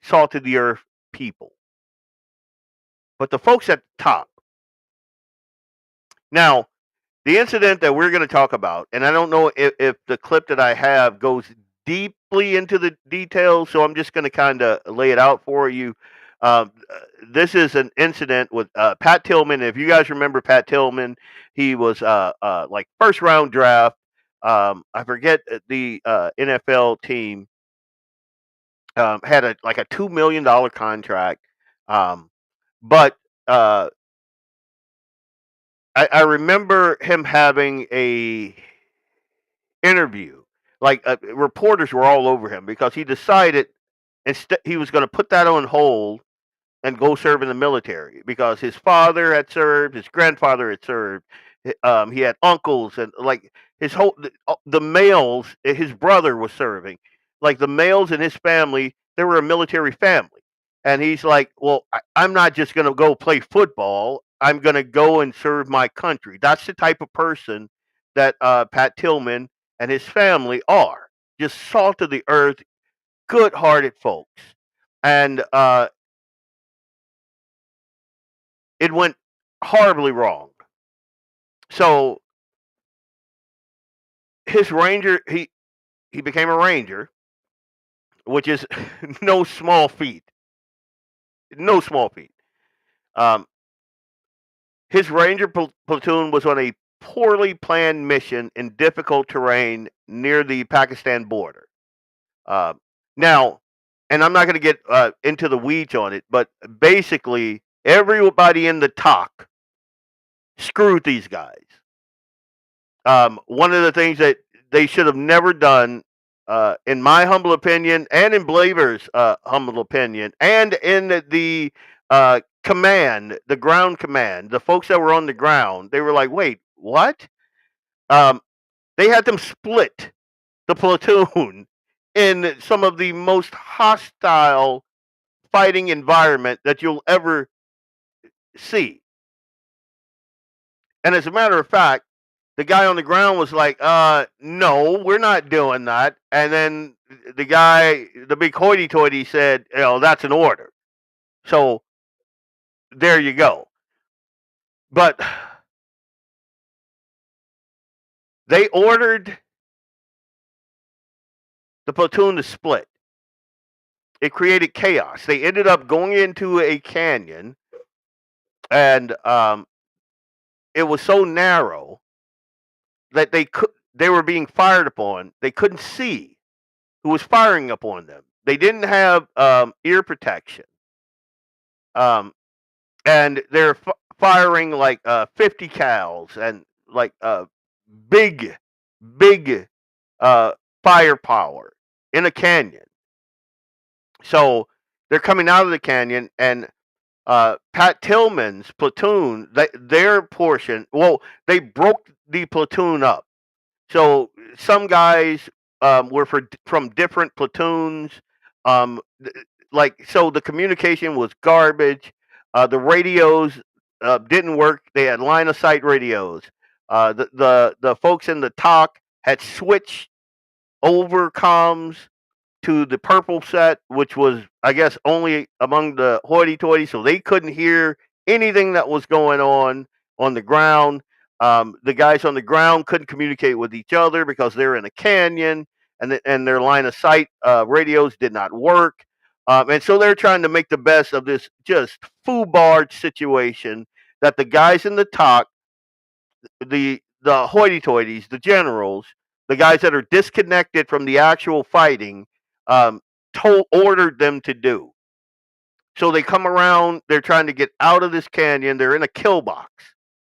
salt of the earth people. But the folks at the top. Now, the incident that we're going to talk about, and I don't know if the clip that I have goes deeply into the details, so I'm just going to kind of lay it out for you. This is an incident with Pat Tillman. If you guys remember Pat Tillman, he was like first round draft. I forget the NFL team had a $2 million contract, but I remember him having a interview. Like reporters were all over him because he decided instead he was going to put that on hold and go serve in the military because his father had served, his grandfather had served, he had uncles, and like his whole the males. His brother was serving. Like the males in his family, they were a military family, and he's like, "Well, I'm not just going to go play football. I'm going to go and serve my country." That's the type of person that Pat Tillman and his family are. Just salt of the earth, good-hearted folks, and it went horribly wrong. So his ranger, he became a ranger, which is no small feat. No small feat. His ranger platoon was on a poorly planned mission in difficult terrain near the Pakistan border. Now, and I'm not going to get into the weeds on it, but basically everybody in the talk screwed these guys. One of the things that they should have never done, in my humble opinion, and in Blaber's humble opinion, and in the command, the ground command, the folks that were on the ground, they were like, wait, what? They had them split the platoon in some of the most hostile fighting environment that you'll ever see. And as a matter of fact, the guy on the ground was like, no, we're not doing that. And then the guy, the big hoity-toity said, that's an order. So there you go. But they ordered the platoon to split. It created chaos. They ended up going into a canyon, and it was so narrow that they were being fired upon. They couldn't see who was firing upon them. They didn't have ear protection, and they're firing like 50 cals and like big firepower in a canyon. So they're coming out of the canyon, and Pat Tillman's platoon, their portion, they broke the platoon up. So some guys were from different platoons. So the communication was garbage. The radios didn't work. They had line of sight radios. The folks in the TOC had switched over comms to the purple set, which was, I guess, only among the hoity-toity, so they couldn't hear anything that was going on the ground. The guys on the ground couldn't communicate with each other because they're in a canyon, and their line of sight radios did not work. And so they're trying to make the best of this just foobarred situation that the guys in the TOC, the hoity-toities, the generals, the guys that are disconnected from the actual fighting, ordered them to do. So they come around, they're trying to get out of this canyon, they're in a kill box.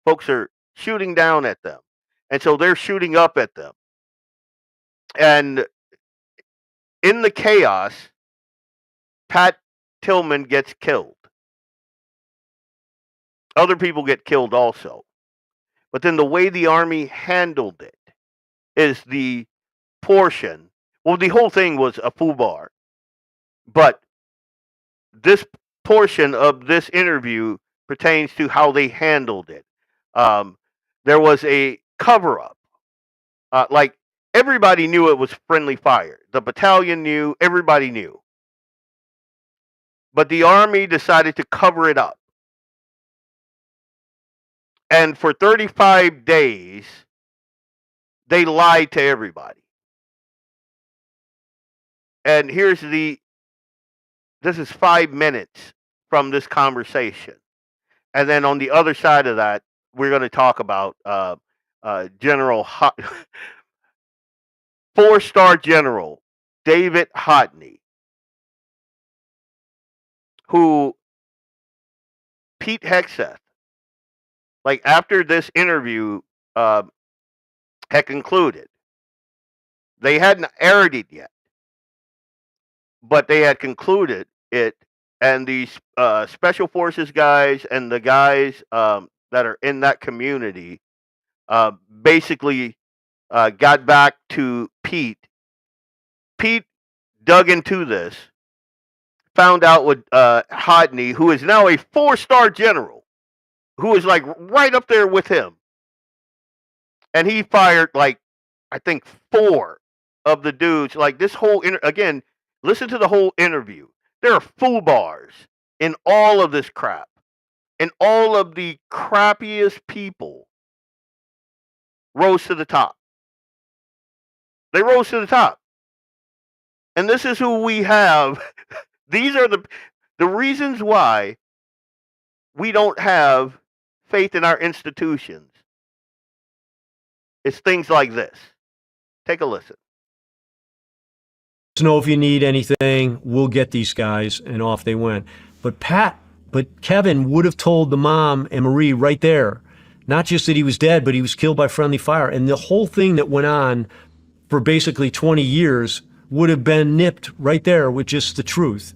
Folks are shooting down at them. And so they're shooting up at them. And in the chaos, Pat Tillman gets killed. Other people get killed also. But then the way the Army handled it is the portion. Well, the whole thing was a foobar. But this portion of this interview pertains to how they handled it. There was a cover-up. Like, everybody knew it was friendly fire. The battalion knew, everybody knew. But the Army decided to cover it up. And for 35 days, they lied to everybody. And this is 5 minutes from this conversation. And then on the other side of that, we're going to talk about General 4-star General David Hodne, who Pete Hegseth, like after this interview had concluded, they hadn't aired it yet, but they had concluded it, and these special forces guys and the guys that are in that community basically got back to Pete. Pete dug into this, found out what Hodne, who is now a 4-star general, who is like right up there with him, and he fired like, I think 4 of the dudes. Like this whole again, listen to the whole interview. There are foobars in all of this crap, and all of the crappiest people rose to the top. They rose to the top. And this is who we have. These are the reasons why we don't have faith in our institutions. It's things like this. Take a listen. Know if you need anything, we'll get these guys, and off they went. But Kevin would have told the mom and Marie right there, not just that he was dead, but he was killed by friendly fire. And the whole thing that went on for basically 20 years would have been nipped right there with just the truth.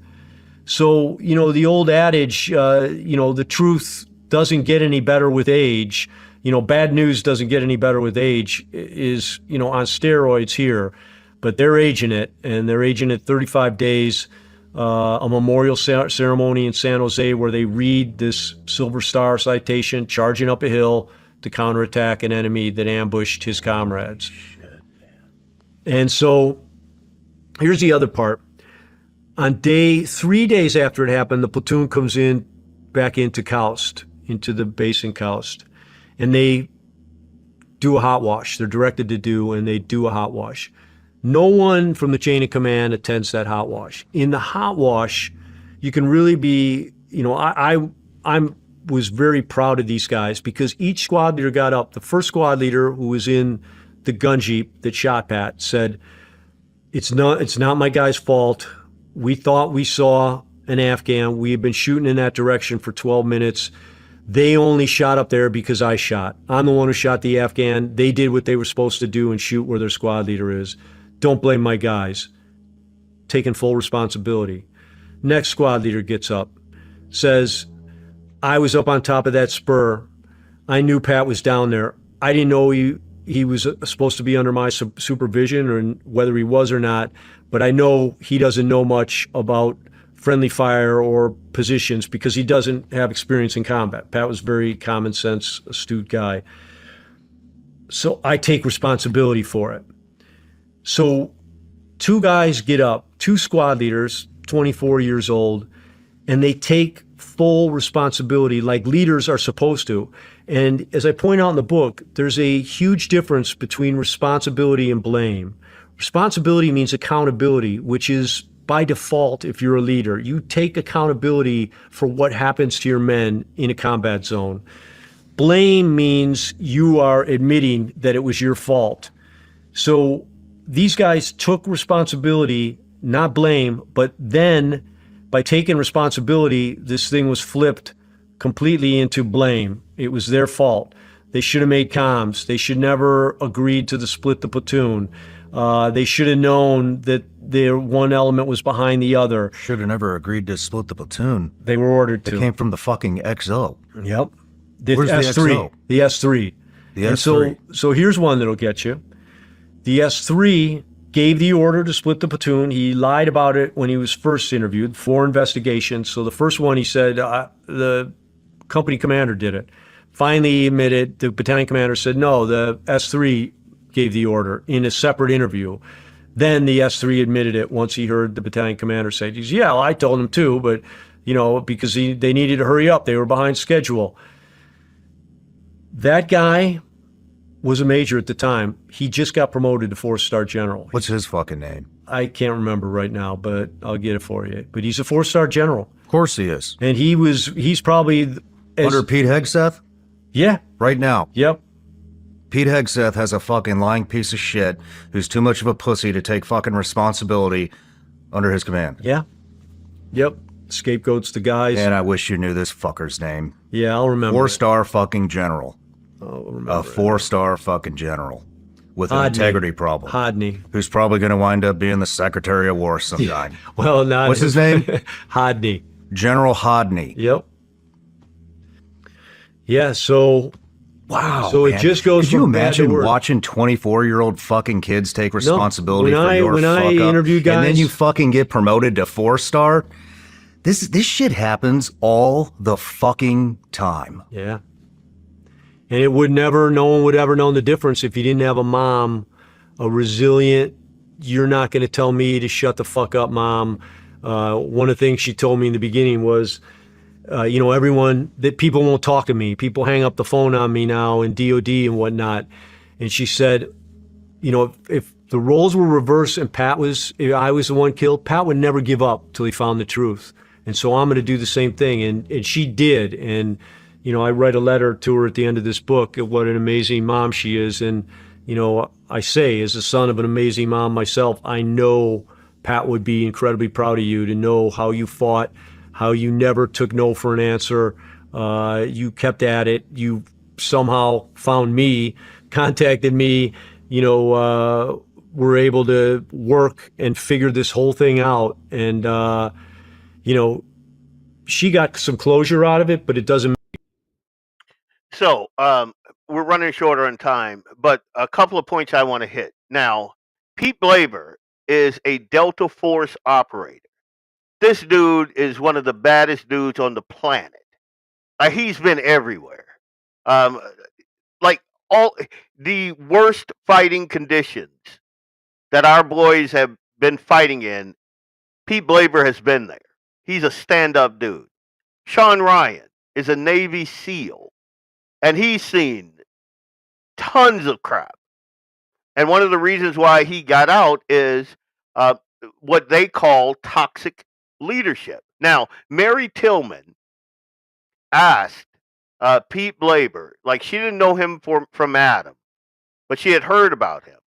So, the old adage, the truth doesn't get any better with age. Bad news doesn't get any better with age is, on steroids here. But they're aging it, and they're aging it 35 days, a memorial ceremony in San Jose where they read this Silver Star citation, charging up a hill, to counterattack an enemy that ambushed his comrades. And so here's the other part. On 3 days after it happened, the platoon comes in back into Kaust, into the base in Kaust, and they do a hot wash. They're directed to do, and they do a hot wash. No one from the chain of command attends that hot wash. In the hot wash, you can really be, I was very proud of these guys because each squad leader got up. The first squad leader, who was in the gun jeep that shot Pat, said, it's not my guy's fault. We thought we saw an Afghan. We had been shooting in that direction for 12 minutes. They only shot up there because I shot. I'm the one who shot the Afghan. They did what they were supposed to do and shoot where their squad leader is. Don't blame my guys. Taking full responsibility. Next squad leader gets up, says, I was up on top of that spur. I knew Pat was down there. I didn't know he was supposed to be under my supervision or whether he was or not, but I know he doesn't know much about friendly fire or positions because he doesn't have experience in combat. Pat was very common sense, astute guy. So I take responsibility for it. So 2 guys get up, 2 squad leaders, 24 years old, and they take full responsibility like leaders are supposed to. And as I point out in the book, there's a huge difference between responsibility and blame. Responsibility means accountability, which is by default, if you're a leader, you take accountability for what happens to your men in a combat zone. Blame means you are admitting that it was your fault. So these guys took responsibility, not blame, but then by taking responsibility, this thing was flipped completely into blame. It was their fault. They should have made comms. They should never agreed to split the platoon. They should have known that their one element was behind the other. Should have never agreed to split the platoon. They were ordered to. It came from the fucking XO. Yep. Where's S3. the XO? The S3. The and S3. So here's one that'll get you. The S3 gave the order to split the platoon. He lied about it when he was first interviewed, 4 investigations. So the first one he said the company commander did it. Finally he admitted, the battalion commander said, no, the S3 gave the order in a separate interview. Then the S3 admitted it once he heard the battalion commander say, yeah, well, I told him too, but because they needed to hurry up. They were behind schedule. That guy was a major at the time. He just got promoted to 4-star general. What's his fucking name? I can't remember right now, but I'll get it for you. But he's a 4-star general. Of course he is. And he's probably... Under Pete Hegseth? Yeah. Right now. Yep. Pete Hegseth has a fucking lying piece of shit who's too much of a pussy to take fucking responsibility under his command. Yeah. Yep. Scapegoats the guys. And I wish you knew this fucker's name. Yeah, I'll remember. 4-star fucking general. I'll remember. A 4-star fucking general with an Hodne. integrity problem. Hodne. Who's probably going to wind up being the Secretary of War sometime. Yeah. Well, not. What's his name? Hodne. General Hodne. Yep. Yeah, so... Wow. So man. it just goes Could you from bad to imagine worse. watching 24-year-old fucking kids take responsibility No, for your when fuck I up, interview guys, and then you fucking get promoted to 4-star? This shit happens all the fucking time. Yeah. And no one would ever know the difference if you didn't have a mom, a resilient, you're not going to tell me to shut the fuck up, mom. One of the things she told me in the beginning was, everyone, that people won't talk to me. People hang up the phone on me now in DOD and whatnot. And she said, if the roles were reversed and if I was the one killed, Pat would never give up till he found the truth. And so I'm going to do the same thing. And she did. And, I write a letter to her at the end of this book of what an amazing mom she is. And, I say, as a son of an amazing mom myself, I know Pat would be incredibly proud of you to know how you fought, how you never took no for an answer. You kept at it. You somehow found me, contacted me, were able to work and figure this whole thing out. And, she got some closure out of it, but it doesn't. So, we're running short on time, but a couple of points I want to hit. Now, Pete Blaber is a Delta Force operator. This dude is one of the baddest dudes on the planet. He's been everywhere. all the worst fighting conditions that our boys have been fighting in, Pete Blaber has been there. He's a stand-up dude. Shawn Ryan is a Navy SEAL, and he's seen tons of crap. And one of the reasons why he got out is what they call toxic leadership. Now, Mary Tillman asked Pete Blaber, like she didn't know him from Adam, but she had heard about him,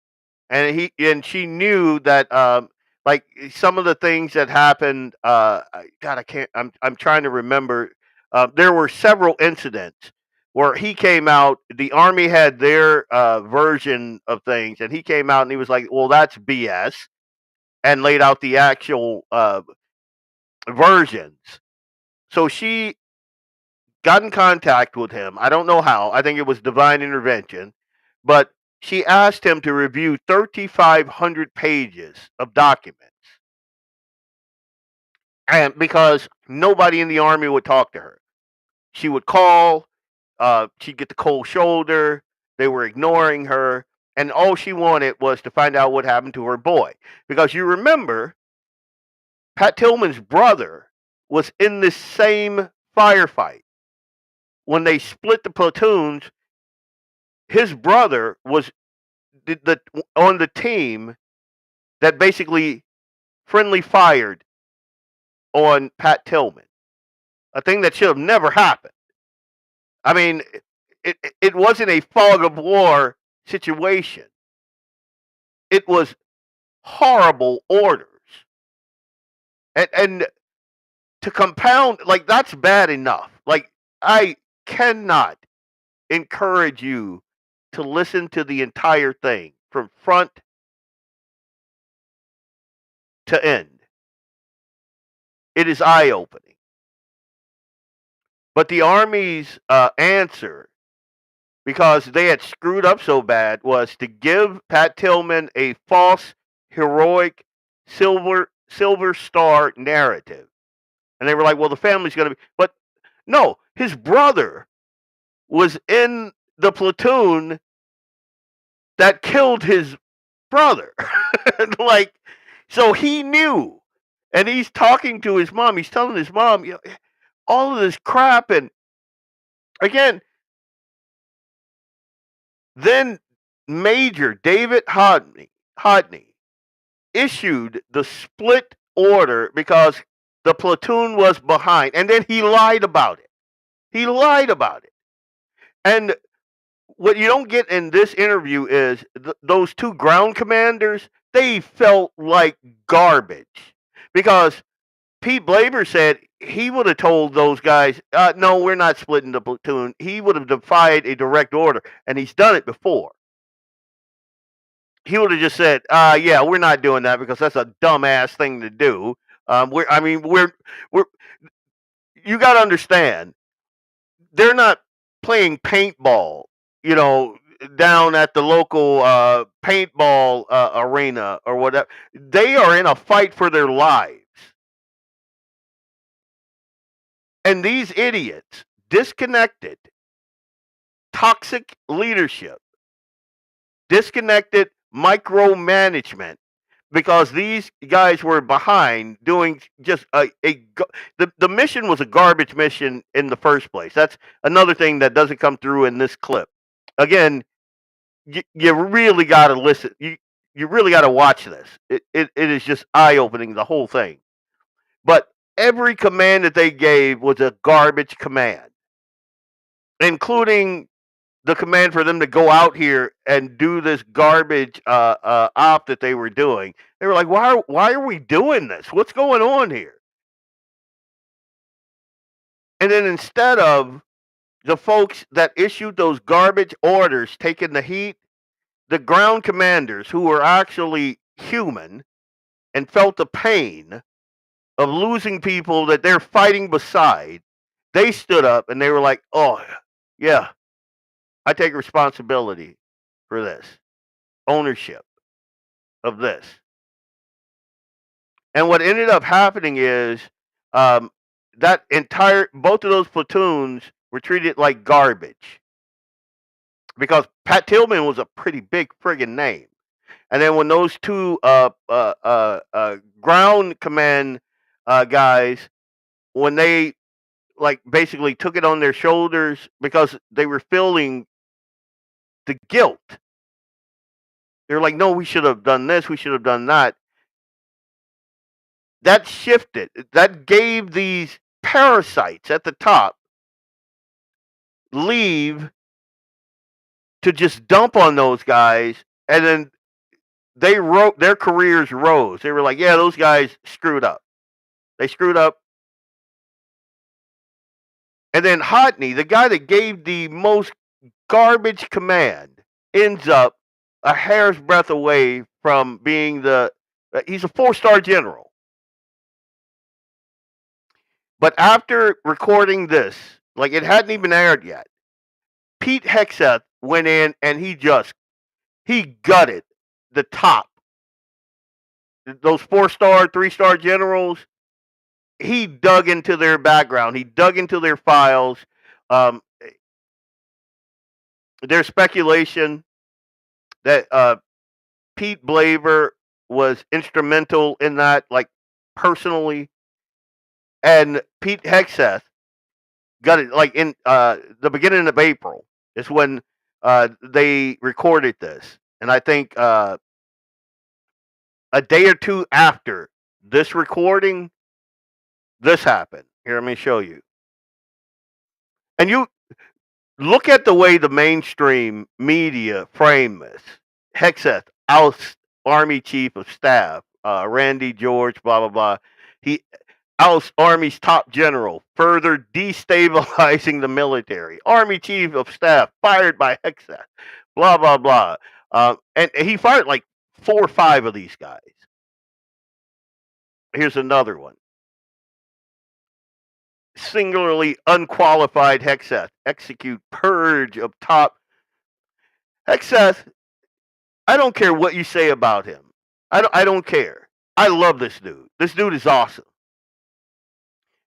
and she knew that like some of the things that happened. God, I can't. I'm trying to remember. There were several incidents where he came out. The Army had their version of things, and he came out and he was like, "Well, that's BS," and laid out the actual versions. So she got in contact with him. I don't know how. I think it was divine intervention, but she asked him to review 3,500 pages of documents. And because nobody in the Army would talk to her, she would call, she'd get the cold shoulder, they were ignoring her, and all she wanted was to find out what happened to her boy. Because you remember, Pat Tillman's brother was in this same firefight. When they split the platoons, his brother was on the team that basically friendly fired on Pat Tillman, a thing that should have never happened. I mean, it wasn't a fog of war situation. It was horrible orders. And to compound, like, that's bad enough. Like, I cannot encourage you to listen to the entire thing from front to end. It is eye-opening. But the Army's answer, because they had screwed up so bad, was to give Pat Tillman a false, heroic, silver star narrative. And they were like, well, the family's going to be... But no, his brother was in the platoon that killed his brother. Like, so he knew. And he's talking to his mom. He's telling his mom, you know, all of this crap. And again, then Major David Hodne issued the split order because the platoon was behind. And then he lied about it. He lied about it. And what you don't get in this interview is those two ground commanders, they felt like garbage. Because Pete Blaber said he would have told those guys, no, we're not splitting the platoon. He would have defied a direct order, and he's done it before. He would have just said, yeah, we're not doing that because that's a dumbass thing to do. You got to understand, they're not playing paintball, you know, down at the local paintball arena or whatever. They are in a fight for their lives. And these idiots, disconnected, toxic leadership, disconnected micromanagement, because these guys were behind doing just the mission was a garbage mission in the first place. That's another thing that doesn't come through in this clip. Again, you really got to listen. You really got to watch this. It is just eye-opening, the whole thing. But every command that they gave was a garbage command, including the command for them to go out here and do this garbage op that they were doing. They were like, why are we doing this? What's going on here? And then instead of the folks that issued those garbage orders taking the heat, the ground commanders who were actually human and felt the pain of losing people that they're fighting beside, they stood up and they were like, oh, yeah, I take responsibility for this, ownership of this. And what ended up happening is both of those platoons were treated like garbage. because Pat Tillman was a pretty big friggin' name. And then when those two ground command guys, when they like basically took it on their shoulders because they were feeling the guilt. They're like, no, we should have done this, we should have done that. That shifted. That gave these parasites at the top leave to just dump on those guys, and then their careers rose. They were like, yeah, those guys screwed up. They screwed up. And then Hodne, the guy that gave the most garbage command, ends up a hair's breadth away from being he's a 4-star general. But after recording this, like it hadn't even aired yet, Pete Hegseth went in and he gutted the top. Those 4-star, 3-star generals, he dug into their background. He dug into their files. There's speculation that Pete Blaber was instrumental in that, like personally. And Pete Hegseth got it like in the beginning of April is when they recorded this. And I think a day or two after this recording, this happened. Here, let me show you. And you look at the way the mainstream media frame this. Hegseth ousts Army Chief of Staff, Randy George, blah, blah, blah. He ousts Army's top general, further destabilizing the military. Army Chief of Staff fired by Hegseth, blah, blah, blah. And he fired like 4 or 5 of these guys. Here's another one. Singularly unqualified Hegseth execute purge of top. Hegseth, I don't care what you say about him. I don't care. I love this dude. This dude is awesome.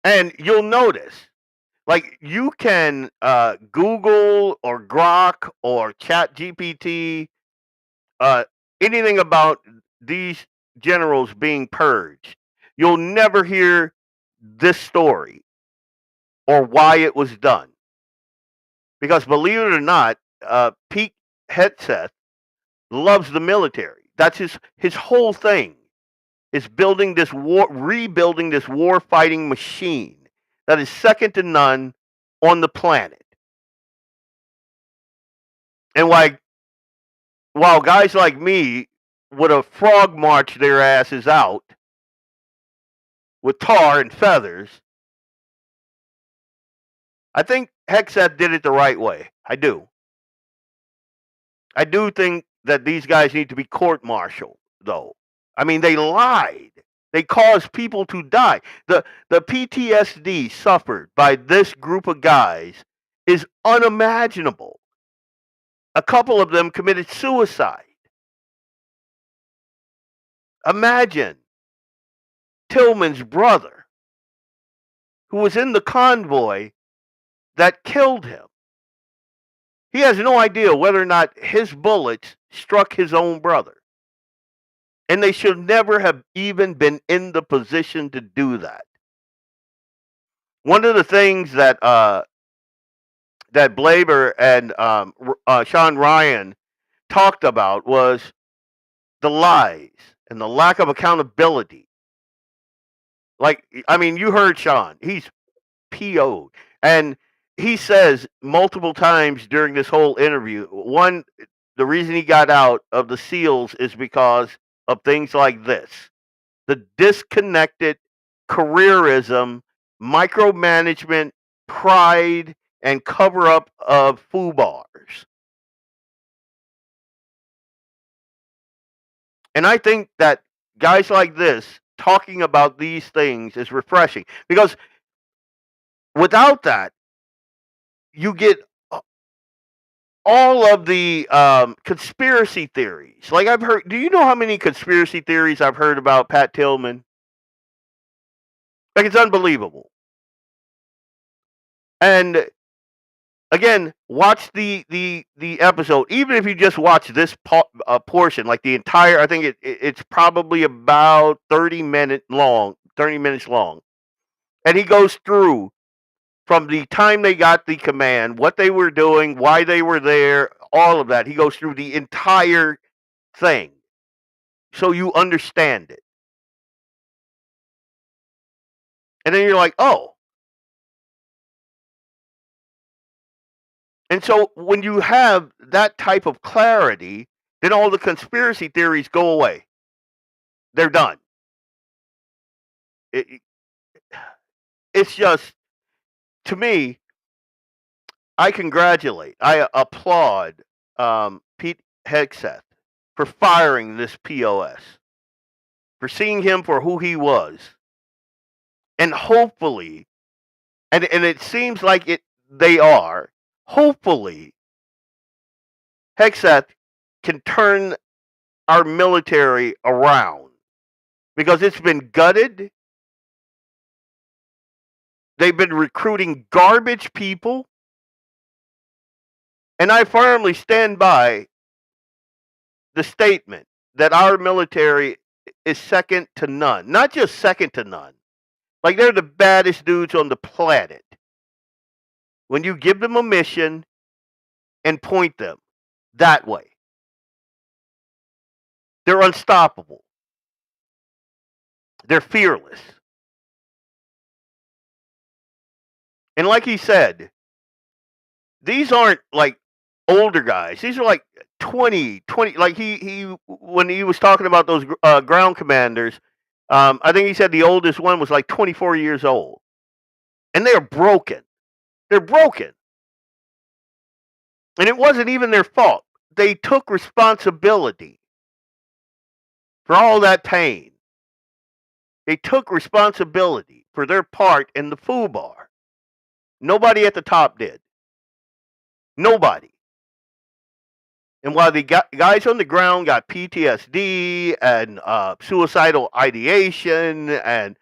And you'll notice, like you can Google or Grok or Chat GPT anything about these generals being purged. You'll never hear this story or why it was done. Because believe it or not, Pete Hegseth loves the military. That's his whole thing is building this rebuilding this war fighting machine that is second to none on the planet. And while guys like me would have frog marched their asses out with tar and feathers, I think Hegseth did it the right way. I do. I do think that these guys need to be court-martialed, though. I mean, they lied. They caused people to die. The PTSD suffered by this group of guys is unimaginable. A couple of them committed suicide. Imagine Tillman's brother, who was in the convoy that killed him. He has no idea whether or not his bullets struck his own brother. And they should never have even been in the position to do that. One of the things that that Blaber and Shawn Ryan talked about was the lies and the lack of accountability. Like, I mean, you heard Shawn. He's PO'd. And he says multiple times during this whole interview, one, the reason he got out of the SEALs is because of things like this. The disconnected careerism, micromanagement, pride, and cover-up of FUBARs. And I think that guys like this talking about these things is refreshing because without that, you get all of the conspiracy theories. Like I've heard, do you know how many conspiracy theories I've heard about Pat Tillman? Like it's unbelievable. And again, watch the episode. Even if you just watch this portion, like the entire, I think it's probably about 30 minutes long, and he goes through from the time they got the command, what they were doing, why they were there, all of that. He goes through the entire thing, so you understand it, and then you're like, oh. And so when you have that type of clarity, then all the conspiracy theories go away. They're done. It's just, to me, I congratulate, I applaud Pete Hegseth for firing this POS, for seeing him for who he was. And hopefully, and it seems like they are, hopefully, Hegseth can turn our military around, because it's been gutted. They've been recruiting garbage people. And I firmly stand by the statement that our military is second to none. Not just second to none. Like, they're the baddest dudes on the planet. When you give them a mission and point them that way, they're unstoppable. They're fearless. And like he said, these aren't like older guys. These are like 20, like he when he was talking about those ground commanders, I think he said the oldest one was like 24 years old. And they're broken. They're broken. And it wasn't even their fault. They took responsibility for all that pain. They took responsibility for their part in the FUBAR. Nobody at the top did. Nobody. And while the guys on the ground got PTSD and suicidal ideation and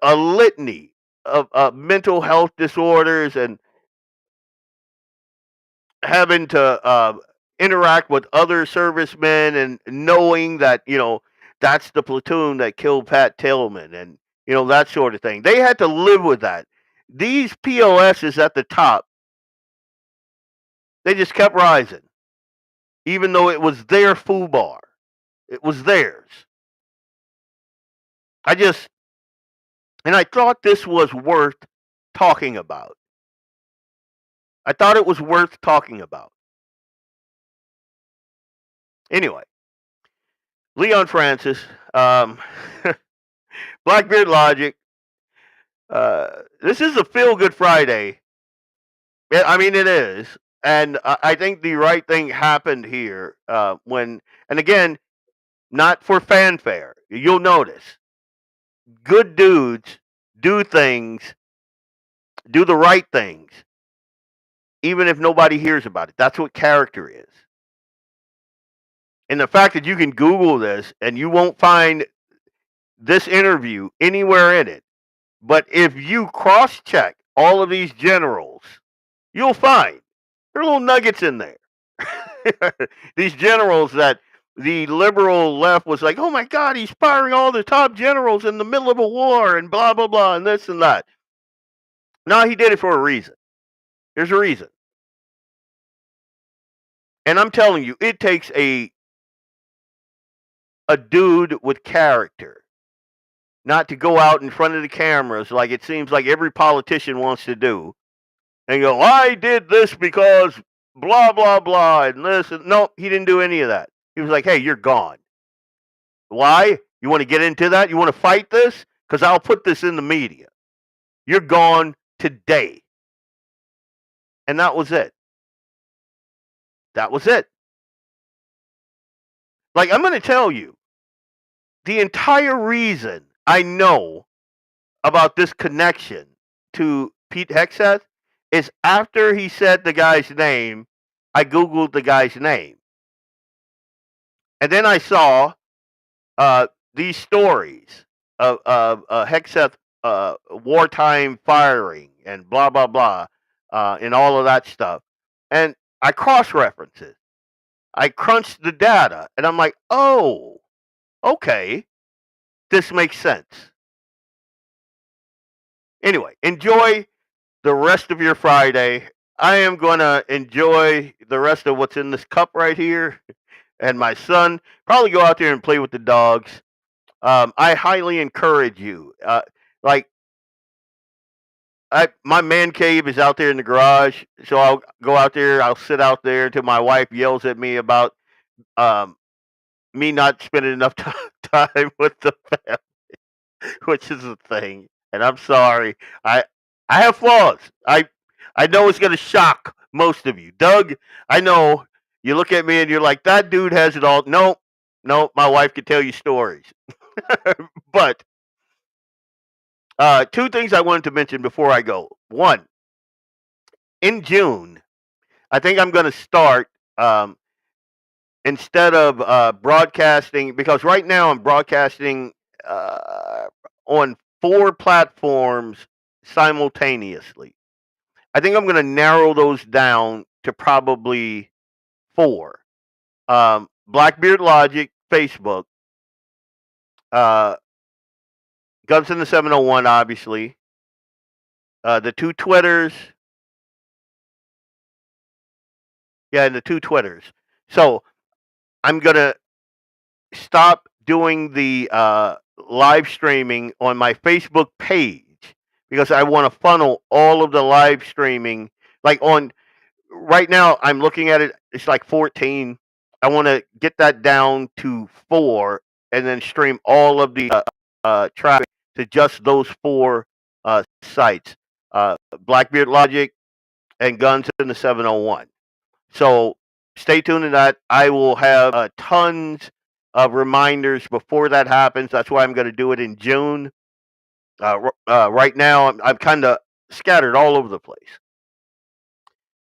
a litany of mental health disorders and having to interact with other servicemen and knowing that, that's the platoon that killed Pat Tillman and, that sort of thing. They had to live with that. These POSs at the top, they just kept rising. Even though it was their FUBAR. It was theirs. And I thought this was worth talking about. I thought it was worth talking about. Anyway, Leon Francis, Blackbeard Logic. This is a feel-good Friday. I mean, it is. And I think the right thing happened here and again, not for fanfare. You'll notice. Good dudes do things, do the right things, even if nobody hears about it. That's what character is. And the fact that you can Google this and you won't find this interview anywhere in it, but if you cross-check all of these generals, you'll find there are little nuggets in there. These generals that the liberal left was like, oh my God, he's firing all the top generals in the middle of a war and blah, blah, blah, and this and that. No, he did it for a reason. There's a reason. And I'm telling you, it takes a dude with character not to go out in front of the cameras like it seems like every politician wants to do and go, I did this because blah, blah, blah, and this. And no, he didn't do any of that. He was like, hey, you're gone. Why? You want to get into that? You want to fight this? Because I'll put this in the media. You're gone today. And that was it. That was it. Like, I'm going to tell you, the entire reason I know about this connection to Pete Hegseth is after he said the guy's name, I Googled the guy's name. And then I saw these stories of Hegseth wartime firing and blah, blah, blah. and all of that stuff. And I cross-reference it. I crunched the data, and I'm like, oh, okay, this makes sense. Anyway, enjoy the rest of your Friday. I am going to enjoy the rest of what's in this cup right here. And my son, probably go out there and play with the dogs. I highly encourage you. My man cave is out there in the garage, so I'll go out there. I'll sit out there until my wife yells at me about me not spending enough time with the family, which is a thing. And I'm sorry. I have flaws. I know it's going to shock most of you. Doug, I know you look at me and you're like, that dude has it all. No, my wife can tell you stories. But two things I wanted to mention before I go. One, in June, I think I'm going to start instead of broadcasting, because right now I'm broadcasting on 4 platforms simultaneously. I think I'm going to narrow those down to probably 4. Blackbeard Logic, Facebook, Guns in the 701, obviously, the 2 Twitters. Yeah, and the 2 Twitters. So I'm going to stop doing the live streaming on my Facebook page because I want to funnel all of the live streaming. Like on right now, I'm looking at it, it's like 14. I want to get that down to 4 and then stream all of the traffic to just those 4 sites, Blackbeard Logic and Guns in the 701. So stay tuned to that. I will have tons of reminders before that happens. That's why I'm going to do it in June. Right now, I'm kind of scattered all over the place.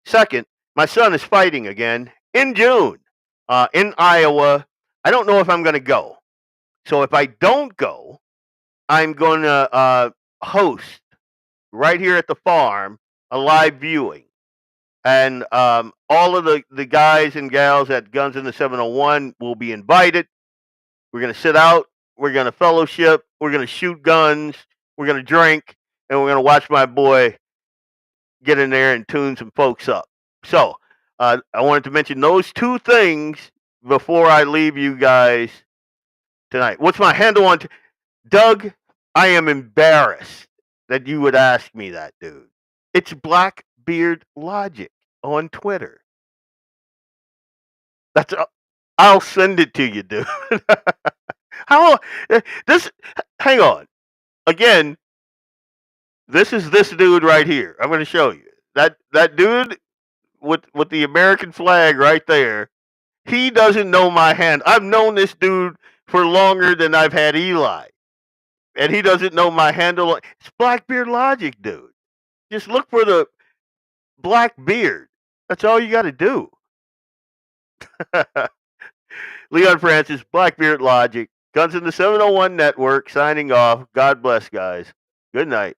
Second, my son is fighting again in June in Iowa. I don't know if I'm going to go. So if I don't go, I'm going to host right here at the farm a live viewing. And all of the guys and gals at Guns in the 701 will be invited. We're going to sit out. We're going to fellowship. We're going to shoot guns. We're going to drink. And we're going to watch my boy get in there and tune some folks up. So I wanted to mention those 2 things before I leave you guys tonight. What's my handle on Doug? I am embarrassed that you would ask me that, dude. It's Blackbeard Logic on Twitter. That's I'll send it to you, dude. How this? Hang on. Again, this is this dude right here. I'm going to show you that dude with the American flag right there. He doesn't know my hand. I've known this dude for longer than I've had Eli, and he doesn't know my handle. It's Blackbeard Logic, dude. Just look for the black beard. That's all you got to do. Leon Francis, Blackbeard Logic, Guns in the 701 Network, signing off. God bless, guys. Good night.